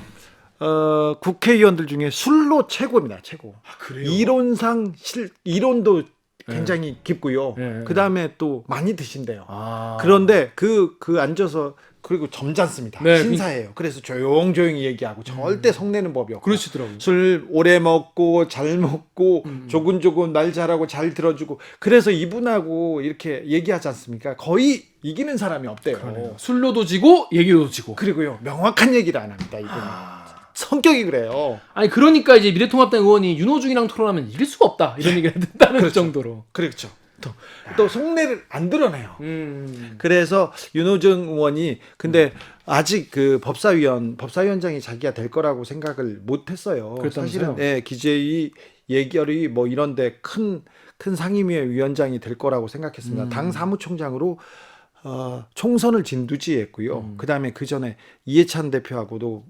국회의원들 중에 술로 최고입니다. 최고. 그래요? 이론도 굉장히 깊고요. 네. 그 다음에 또 많이 드신대요. 아. 그런데 그 앉아서 그리고 점잖습니다. 네, 신사예요. 그래서 조용조용히 얘기하고 절대 성내는 법이 없고. 그러시더라고요. 술 오래 먹고 잘 먹고 조근조근 말 잘하고 잘 들어주고 그래서 이분하고 이렇게 얘기하지 않습니까? 거의 이기는 사람이 없대요. 술로도 지고 얘기로도 지고. 그리고요 명확한 얘기를 안 합니다. 이분은. 성격이 그래요. 아니 그러니까 이제 미래통합당 의원이 윤호중이랑 토론하면 이길 수가 없다 이런 얘기를 했다는 정도로. 그렇죠. 또 속내를 안 드러내요. 그래서 윤호중 의원이 근데 아직 그 법사위원장이 자기가 될 거라고 생각을 못했어요. 그랬다면서요? 사실은 기재위 예결위 이런데 큰 상임위의 위원장이 될 거라고 생각했습니다. 당 사무총장으로 총선을 진두지했고요. 그다음에 그 전에 이해찬 대표하고도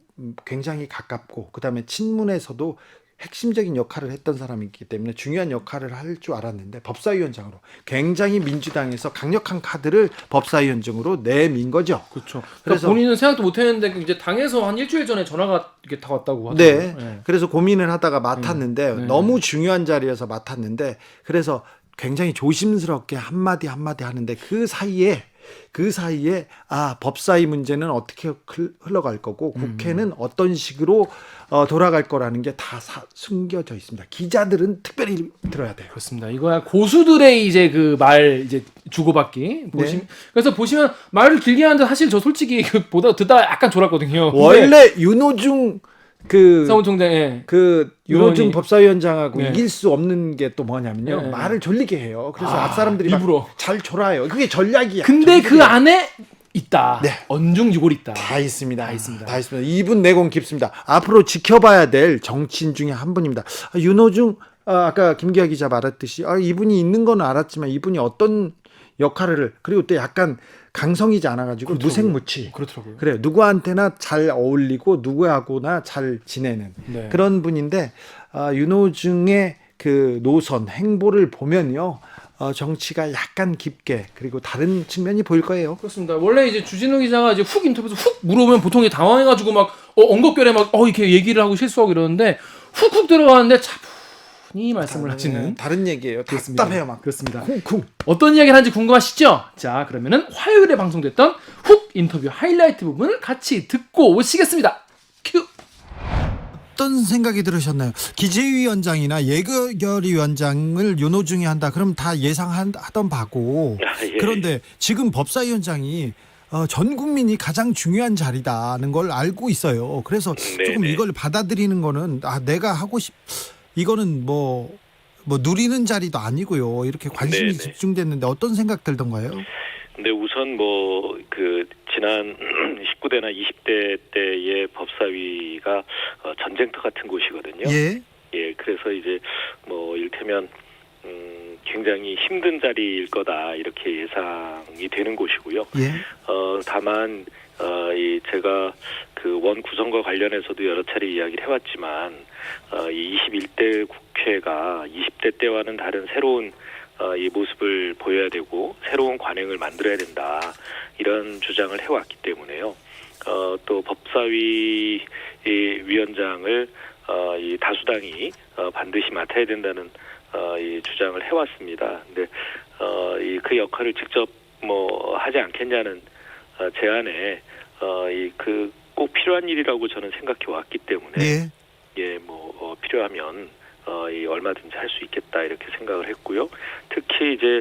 굉장히 가깝고 그다음에 친문에서도 핵심적인 역할을 했던 사람이기 때문에 중요한 역할을 할 줄 알았는데 법사위원장으로 굉장히 민주당에서 강력한 카드를 법사위원장으로 내민 거죠. 그렇죠. 그래서 그래서 본인은 생각도 못했는데 이제 당에서 한 일주일 전에 전화가 이렇게 다 왔다고 하더라고요. 네. 그래서 고민을 하다가 맡았는데 너무 중요한 자리에서 맡았는데 그래서 굉장히 조심스럽게 한마디 하는데 그 사이에 그 사이에 법사위 문제는 어떻게 흘러갈 거고 국회는 어떤 식으로 돌아갈 거라는 게 다 숨겨져 있습니다. 기자들은 특별히 들어야 돼요. 그렇습니다. 이거야 고수들의 이제 그 말 이제 주고받기. 그래서 보시면 말을 길게 하는데 사실 저 솔직히 보다 듣다가 약간 졸았거든요. 원래 윤호중 사무총장 윤호중 의원이- 법사위원장하고 네. 이길 수 없는 게 또 뭐냐면요. 네. 말을 졸리게 해요. 그래서 앞 사람들이 일부러. 막 잘 졸아요. 그게 전략이야. 근데 그 전략이야. 안에 있다. 네. 언중유골 있다. 다 있습니다. 다 있습니다. 다 있습니다. 이분 내공 깊습니다. 앞으로 지켜봐야 될 정치인 중에 한 분입니다. 윤호중 아까 김기아 기자 말했듯이 이분이 있는 건 알았지만 이분이 어떤 역할을 그리고 또 약간 강성이지 않아가지고 무색무취. 그렇더라고요. 그래요. 누구한테나 잘 어울리고 누구하고나 잘 지내는 네. 그런 분인데 윤호중의 그 노선 행보를 보면요. 정치가 약간 깊게 그리고 다른 측면이 보일 거예요. 그렇습니다. 원래 이제 주진우 기자가 이제 훅 인터뷰에서 훅 물어보면 보통 이제 당황해가지고 막 엉겁결에 막 이렇게 얘기를 하고 실수하고 이러는데 훅훅 들어가는데 차분히 말씀을 하시는. 다른 얘기예요. 그렇습니다. 답답해요 막. 그렇습니다. 쿵쿵. 어떤 이야기를 하는지 궁금하시죠? 자, 그러면은 화요일에 방송됐던 훅 인터뷰 하이라이트 부분을 같이 듣고 오시겠습니다. 큐. 어떤 생각이 들으셨나요? 기재위원장이나 예결위원장을 윤호중이 한다. 그럼 다 예상하던 바고. 예. 그런데 지금 법사위원장이 전 국민이 가장 중요한 자리다는 걸 알고 있어요. 그래서 조금 네네. 이걸 받아들이는 거는 내가 하고 이거는 뭐 누리는 자리도 아니고요. 이렇게 관심이 네네. 집중됐는데 어떤 생각 들던가요? 근데 우선 지난 19대나 20대 때의 법사위가 전쟁터 같은 곳이거든요. 예. 예, 그래서 이제 이를테면 굉장히 힘든 자리일 거다 이렇게 예상이 되는 곳이고요. 예. 다만 제가 그 원 구성과 관련해서도 여러 차례 이야기를 해왔지만 이 21대 국회가 20대 때와는 다른 새로운 이 모습을 보여야 되고 새로운 관행을 만들어야 된다 이런 주장을 해왔기 때문에요. 또 법사위 위원장을 이 다수당이 반드시 맡아야 된다는 이 주장을 해왔습니다. 근데 그 역할을 직접 하지 않겠냐는 제안에 꼭 필요한 일이라고 저는 생각해 왔기 때문에 예. 필요하면 얼마든지 할 수 있겠다 이렇게 생각을 했고요. 특히 이제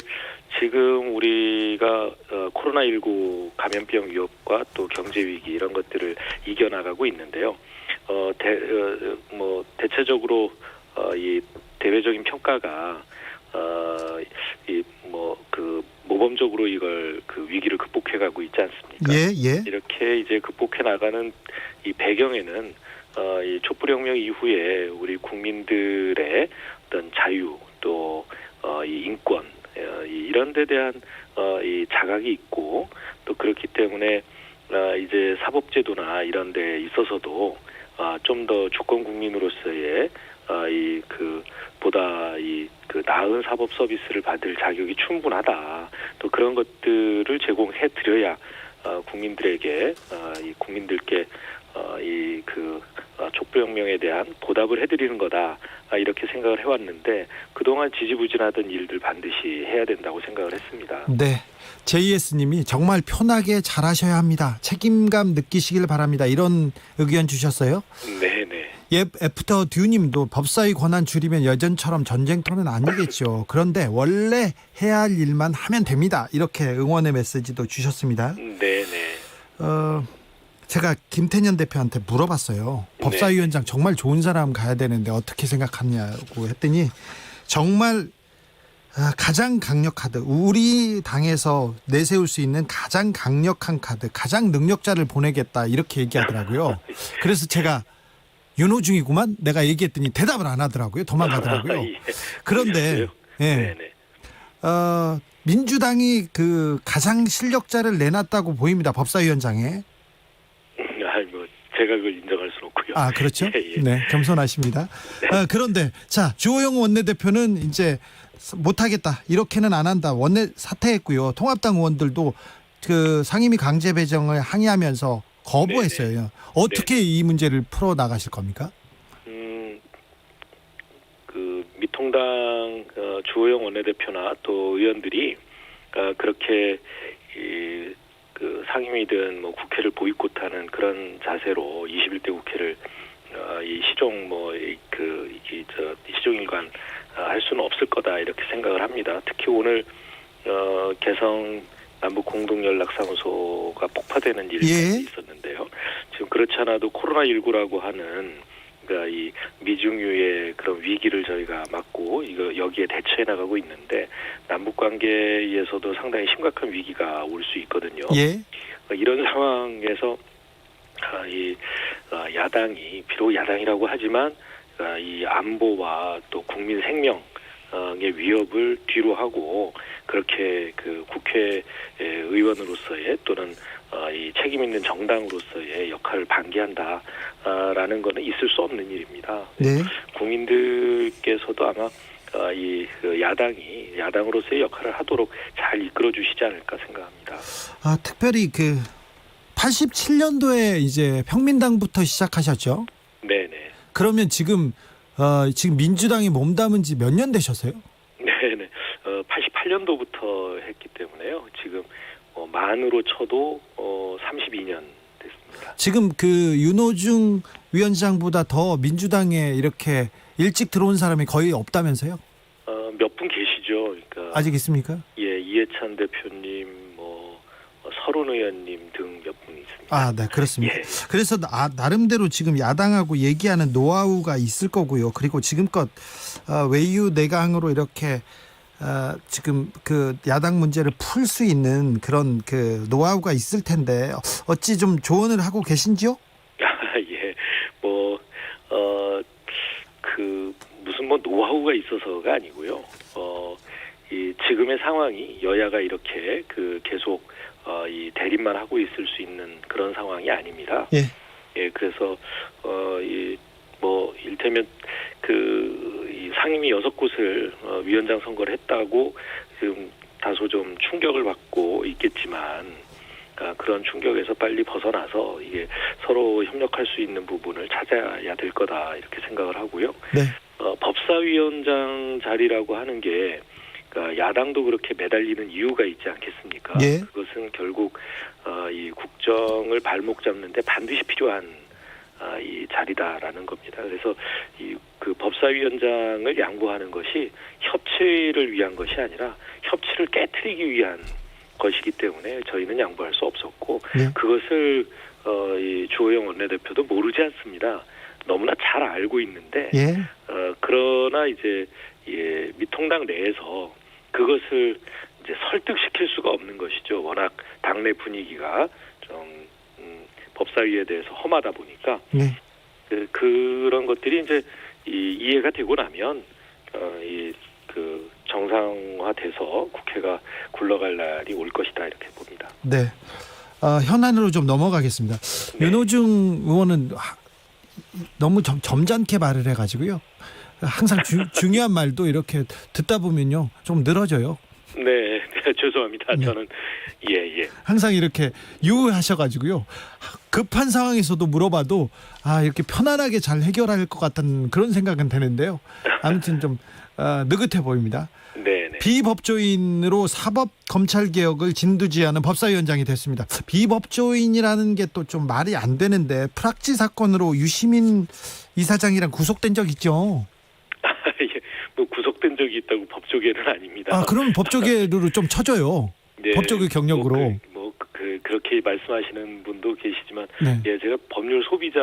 지금 우리가 코로나19 감염병 위협과 또 경제 위기 이런 것들을 이겨나가고 있는데요. 대체적으로 이 대외적인 평가가 모범적으로 이걸 위기를 극복해가고 있지 않습니까? 예. 이렇게 이제 극복해 나가는 이 배경에는 이 촛불혁명 이후에 우리 국민들의 어떤 자유 또 이 인권 이런 데 대한 이 자각이 있고 또 그렇기 때문에 이제 사법제도나 이런 데 있어서도 좀 더 주권 국민으로서의 보다 나은 사법 서비스를 받을 자격이 충분하다. 또 그런 것들을 제공해 드려야 국민들에게 국민들께 촛불혁명에 대한 보답을 해드리는 거다 이렇게 생각을 해왔는데 그동안 지지부진하던 일들 반드시 해야 된다고 생각을 했습니다. 네. JS님이 정말 편하게 잘하셔야 합니다. 책임감 느끼시길 바랍니다. 이런 의견 주셨어요. 네네. 애프터 듀님도 법사위 권한 줄이면 예전처럼 전쟁터는 아니겠죠. 그런데 원래 해야 할 일만 하면 됩니다. 이렇게 응원의 메시지도 주셨습니다. 네네. 제가 김태년 대표한테 물어봤어요. 법사위원장 정말 좋은 사람 가야 되는데 어떻게 생각하냐고 했더니 정말 가장 강력하드, 우리 당에서 내세울 수 있는 가장 강력한 카드, 가장 능력자를 보내겠다 이렇게 얘기하더라고요. 그래서 제가 윤호중이구만 내가 얘기했더니 대답을 안 하더라고요. 도망가더라고요. 예. 그런데 네네. 민주당이 가장 실력자를 내놨다고 보입니다. 법사위원장에. 제가 그걸 인정할 수는 없고요. 그렇죠? 예. 네, 겸손하십니다. 그런데 주호영 원내대표는 이제 못하겠다. 이렇게는 안 한다. 원내 사퇴했고요. 통합당 의원들도 상임위 강제 배정을 항의하면서 거부했어요. 네네. 어떻게 이 문제를 풀어 나가실 겁니까? 미통당 주호영 원내대표나 또 의원들이 그렇게 그 상임위든 뭐 국회를 보이콧하는 그런 자세로 21대 국회를 이 시종 시종일관 할 수는 없을 거다 이렇게 생각을 합니다. 특히 오늘 개성 남북 공동연락사무소가 폭파되는 일이 예. 있었는데요. 지금 그렇지 않아도 코로나19라고 하는 그러니까 이 미중유의 그런 위기를 저희가 막고 여기에 대처해 나가고 있는데 남북 관계에서도 상당히 심각한 위기가 올 수 있거든요. 예. 이런 상황에서 야당이 비록 야당이라고 하지만 이 안보와 또 국민 생명의 위협을 뒤로 하고 그렇게 그 국회 의원으로서의 또는 이 책임 있는 정당으로서의 역할을 반기한다라는 것은 있을 수 없는 일입니다. 네. 국민들께서도 아마 야당으로서의 역할을 하도록 잘 이끌어 주시지 않을까 생각합니다. 특별히 그 87년도에 이제 평민당부터 시작하셨죠? 네네. 그러면 지금 민주당이 몸담은 지 몇 년 되셨어요? 네네. 88년도부터 했기 때문에요. 지금 만으로 쳐도 32년 됐습니다. 지금 그 윤호중 위원장보다 더 민주당에 이렇게 일찍 들어온 사람이 거의 없다면서요? 몇 분 계시죠. 그러니까 아직 있습니까? 예, 이해찬 대표님, 서른 의원님 등 몇 분 있습니다. 네, 그렇습니다. 예. 그래서 나름대로 지금 야당하고 얘기하는 노하우가 있을 거고요. 그리고 지금껏 외유 내강으로 이렇게 지금 그 야당 문제를 풀 수 있는 그런 그 노하우가 있을 텐데 어찌 좀 조언을 하고 계신지요? 예, 무슨 노하우가 있어서가 아니고요. 이 지금의 상황이 여야가 이렇게 계속 이 대립만 하고 있을 수 있는 그런 상황이 아닙니다. 예. 예, 그래서 일테면 이 상임위 6곳을 위원장 선거를 했다고 지금 다소 좀 충격을 받고 있겠지만 그런 충격에서 빨리 벗어나서 이게 서로 협력할 수 있는 부분을 찾아야 될 거다 이렇게 생각을 하고요. 네. 법사위원장 자리라고 하는 게 야당도 그렇게 매달리는 이유가 있지 않겠습니까? 예. 그것은 결국 이 국정을 발목 잡는데 반드시 필요한 이 자리다라는 겁니다. 그래서 그 법사위원장을 양보하는 것이 협치를 위한 것이 아니라 협치를 깨트리기 위한 것이기 때문에 저희는 양보할 수 없었고 네. 그것을 이 주호영 원내대표도 모르지 않습니다. 너무나 잘 알고 있는데 예. 그러나 이제 미통당 내에서 그것을 이제 설득시킬 수가 없는 것이죠. 워낙 당내 분위기가 좀 법사위에 대해서 험하다 보니까 네. 그런 것들이 이제 이해가 되고 나면 정상화돼서 국회가 굴러갈 날이 올 것이다 이렇게 봅니다. 네. 현안으로 좀 넘어가겠습니다. 네. 윤호중 의원은 너무 점잖게 말을 해가지고요. 항상 중요한 말도 이렇게 듣다 보면요 좀 늘어져요. 네, 죄송합니다. 네. 저는 예. 항상 이렇게 유하셔가지고요. 급한 상황에서도 물어봐도 이렇게 편안하게 잘 해결할 것 같은 그런 생각은 되는데요. 아무튼 좀 느긋해 보입니다. 네. 비법조인으로 사법 검찰 개혁을 진두지하는 법사위원장이 됐습니다. 비법조인이라는 게 또 좀 말이 안 되는데 프락지 사건으로 유시민 이사장이랑 구속된 적 있죠? 예, 구속된 적이 있다고 법조계는 아닙니다. 그럼 법조계로 좀 쳐줘요. 네, 법조계 경력으로. 그렇게 말씀하시는 분도 계시지만, 네. 예, 제가 법률 소비자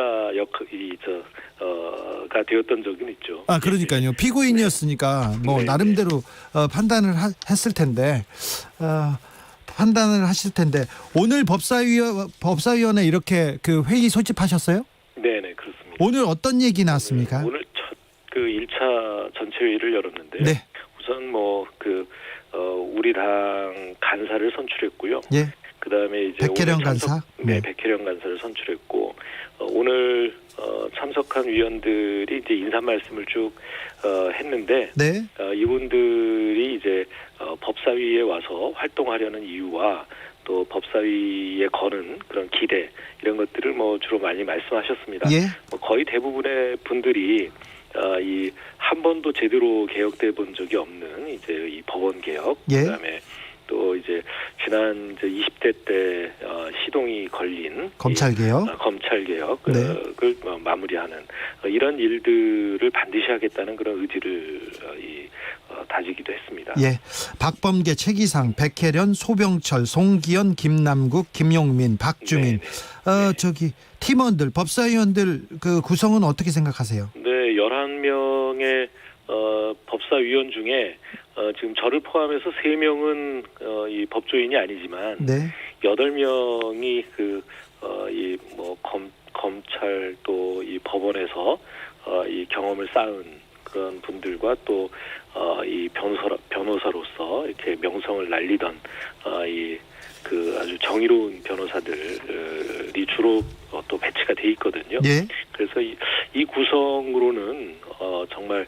가 되었던 적은 있죠. 그러니까요. 피고인이었으니까 네. 나름대로 판단을 했을 텐데, 오늘 법사위원회 이렇게 그 회의 소집하셨어요? 네네, 그렇습니다. 오늘 어떤 얘기 나왔습니까? 오늘 첫 1차 전체 회의를 열었는데요. 네. 우선 우리 당 간사를 선출했고요. 예. 그다음에 이제 백혜령 오늘 간사? 네, 네. 백혜령 간사를 선출했고 오늘 참석한 위원들이 이제 인사 말씀을 쭉 했는데 네. 이분들이 이제 법사위에 와서 활동하려는 이유와 또 법사위에 거는 그런 기대 이런 것들을 주로 많이 말씀하셨습니다. 예. 거의 대부분의 분들이 한 번도 제대로 개혁돼 본 적이 없는 이제 이 법원 개혁, 예. 그다음에 또 이제 지난 이제 20대 때 시동이 걸린 검찰개혁. 검찰개혁을 네. 마무리하는 이런 일들을 반드시 하겠다는 그런 의지를 다지기도 했습니다. 예, 박범계, 최기상, 백혜련, 소병철, 송기현, 김남국, 김용민, 박주민, 저기 팀원들, 법사위원들 그 구성은 어떻게 생각하세요? 네, 11명의 법사위원 중에 지금 저를 포함해서 3명은 이 법조인이 아니지만 네, 8명이 검찰 또 이 법원에서 이 경험을 쌓은 그런 분들과 또 이 변호사로서 이렇게 명성을 날리던 아주 정의로운 변호사들이 주로 또 배치가 돼 있거든요. 예, 그래서 이 구성으로는 정말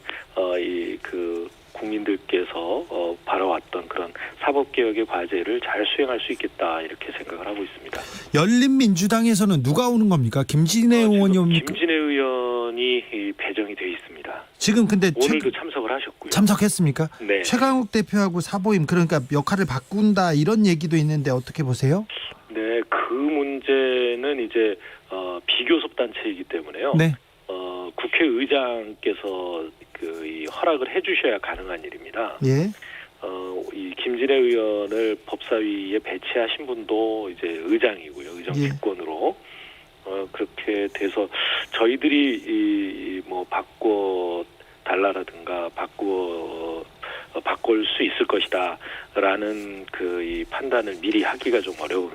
국민들께서 바라왔던 그런 사법개혁의 과제를 잘 수행할 수 있겠다 이렇게 생각을 하고 있습니다. 열린민주당에서는 누가 오는 겁니까? 김진애 의원이 옵니까? 김진애 의원이 배정이 돼 있습니다. 지금 근데 오늘도 참석을 하셨고요. 참석했습니까? 네. 최강욱 대표하고 사보임 그러니까 역할을 바꾼다 이런 얘기도 있는데 어떻게 보세요? 네, 그 문제는 이제 비교섭 단체이기 때문에요. 네, 국회의장께서 이 허락을 해주셔야 가능한 일입니다. 예, 이 김진애 의원을 법사위에 배치하신 분도 이제 의장이고요, 의정 직권으로 그렇게 돼서 저희들이 바꿔 달라라든가 바꿀 수 있을 것이다라는 이 판단을 미리 하기가 좀 어려운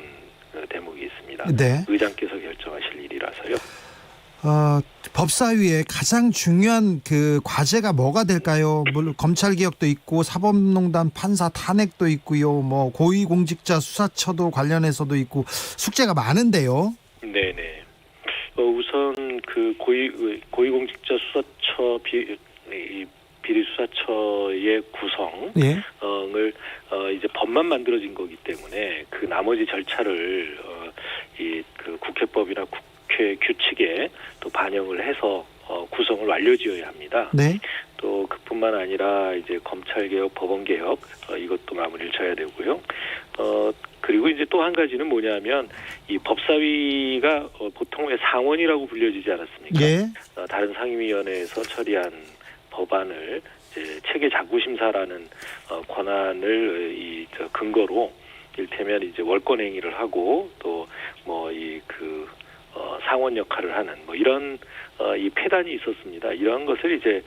대목이 있습니다. 네. 의장께서 결정하실 일이라서요. 법사위에 가장 중요한 그 과제가 뭐가 될까요? 물론 검찰개혁도 있고 사법농단 판사 탄핵도 있고요. 뭐 고위공직자 수사처도 관련해서도 있고 숙제가 많은데요. 네네. 우선 고위공직자 수사처 비리 수사처의 구성을 예, 이제 법만 만들어진 거기 때문에 그 나머지 절차를 국회법이나 국회 규칙에 또 반영을 해서 구성을 완료지어야 합니다. 네, 또 그뿐만 아니라 이제 검찰개혁, 법원개혁 이것도 마무리를 져야 되고요. 그리고 이제 또 한 가지는 뭐냐면 이 법사위가 보통 왜 상원이라고 불려지지 않았습니까? 예, 다른 상임위원회에서 처리한 법안을 이제 체계 자구 심사라는 권한을 근거로 일테면 이제 월권 행위를 하고 또 상원 역할을 하는 이런 이 폐단이 있었습니다. 이런 것을 이제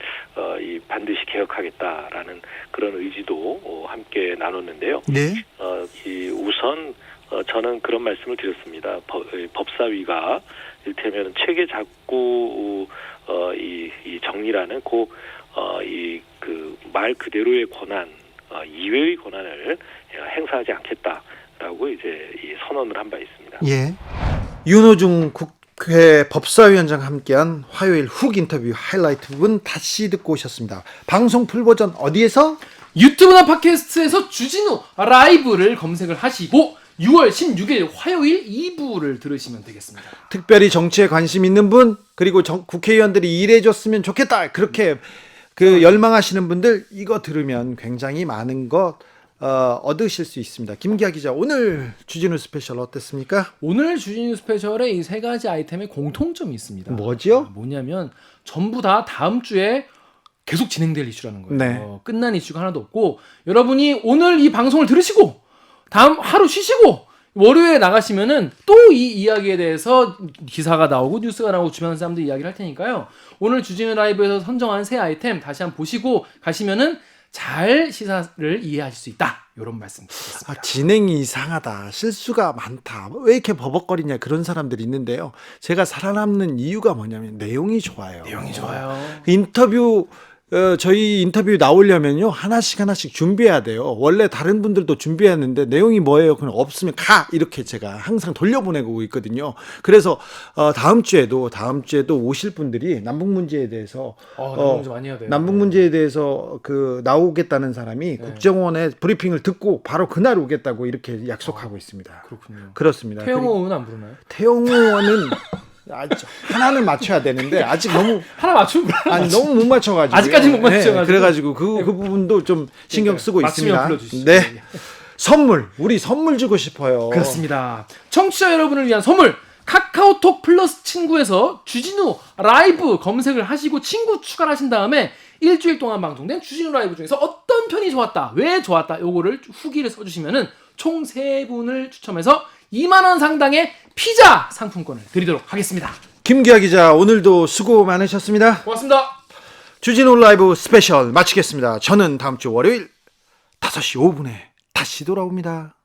반드시 개혁하겠다라는 그런 의지도 함께 나눴는데요. 네, 우선 저는 그런 말씀을 드렸습니다. 법사위가 일테면 체계 자구 이 정리라는 말 그대로의 권한 이외의 권한을 행사하지 않겠다라고 이제 선언을 한 바 있습니다. 예. 윤호중 국회 법사위원장 함께한 화요일 훅 인터뷰 하이라이트 부분 다시 듣고 오셨습니다. 방송 풀버전 어디에서? 유튜브나 팟캐스트에서 주진우 라이브를 검색을 하시고 6월 16일 화요일 2부를 들으시면 되겠습니다. 특별히 정치에 관심 있는 분 그리고 국회의원들이 일해줬으면 좋겠다 그렇게 열망하시는 분들 이거 들으면 굉장히 많은 것 얻으실 수 있습니다. 김기아 기자 오늘 주진우 스페셜 어땠습니까? 오늘 주진우 스페셜에 이 세 가지 아이템에 공통점이 있습니다. 뭐죠? 뭐냐면 전부 다 다음 주에 계속 진행될 이슈라는 거예요. 네. 끝난 이슈가 하나도 없고 여러분이 오늘 이 방송을 들으시고 다음 하루 쉬시고 월요일에 나가시면은 또 이 이야기에 대해서 기사가 나오고 뉴스가 나오고 주변 사람들 이야기를 할 테니까요. 오늘 주진우 라이브에서 선정한 새 아이템 다시 한번 보시고 가시면은 잘 시사를 이해하실 수 있다. 이런 말씀 드리겠습니다. 진행이 이상하다. 실수가 많다. 왜 이렇게 버벅거리냐 그런 사람들이 있는데요. 제가 살아남는 이유가 뭐냐면 내용이 좋아요. 내용이 좋아요. 인터뷰 저희 인터뷰 나오려면요 하나씩 준비해야 돼요. 원래 다른 분들도 준비했는데 내용이 뭐예요? 그냥 없으면 가 이렇게 제가 항상 돌려보내고 있거든요. 그래서 다음 주에도 오실 분들이 남북 문제에 대해서 많이 해야 돼요. 남북 문제에 대해서 나오겠다는 사람이 국정원의 브리핑을 듣고 바로 그날 오겠다고 이렇게 약속하고 있습니다. 그렇군요. 그렇습니다. 태영호 의원 안 부르나요? 태영호 의원은 하나는 맞춰야 되는데 아직 너무 하나 맞추면 너무 못 맞춰가지고 아직까지 못 맞춰가지고 그래가지고 그 부분도 좀 신경 쓰고 맞추면 있습니다. 불러주시죠. 네. 우리 선물 주고 싶어요. 그렇습니다. 청취자 여러분을 위한 선물. 카카오톡 플러스 친구에서 주진우 라이브 검색을 하시고 친구 추가를 하신 다음에 일주일 동안 방송된 주진우 라이브 중에서 어떤 편이 좋았다, 왜 좋았다, 요거를 후기를 써주시면은 총 3분을 추첨해서 2만 원 상당의 피자 상품권을 드리도록 하겠습니다. 김기아 기자, 오늘도 수고 많으셨습니다. 고맙습니다. 주진우 라이브 스페셜 마치겠습니다. 저는 다음 주 월요일 5시 5분에 다시 돌아옵니다.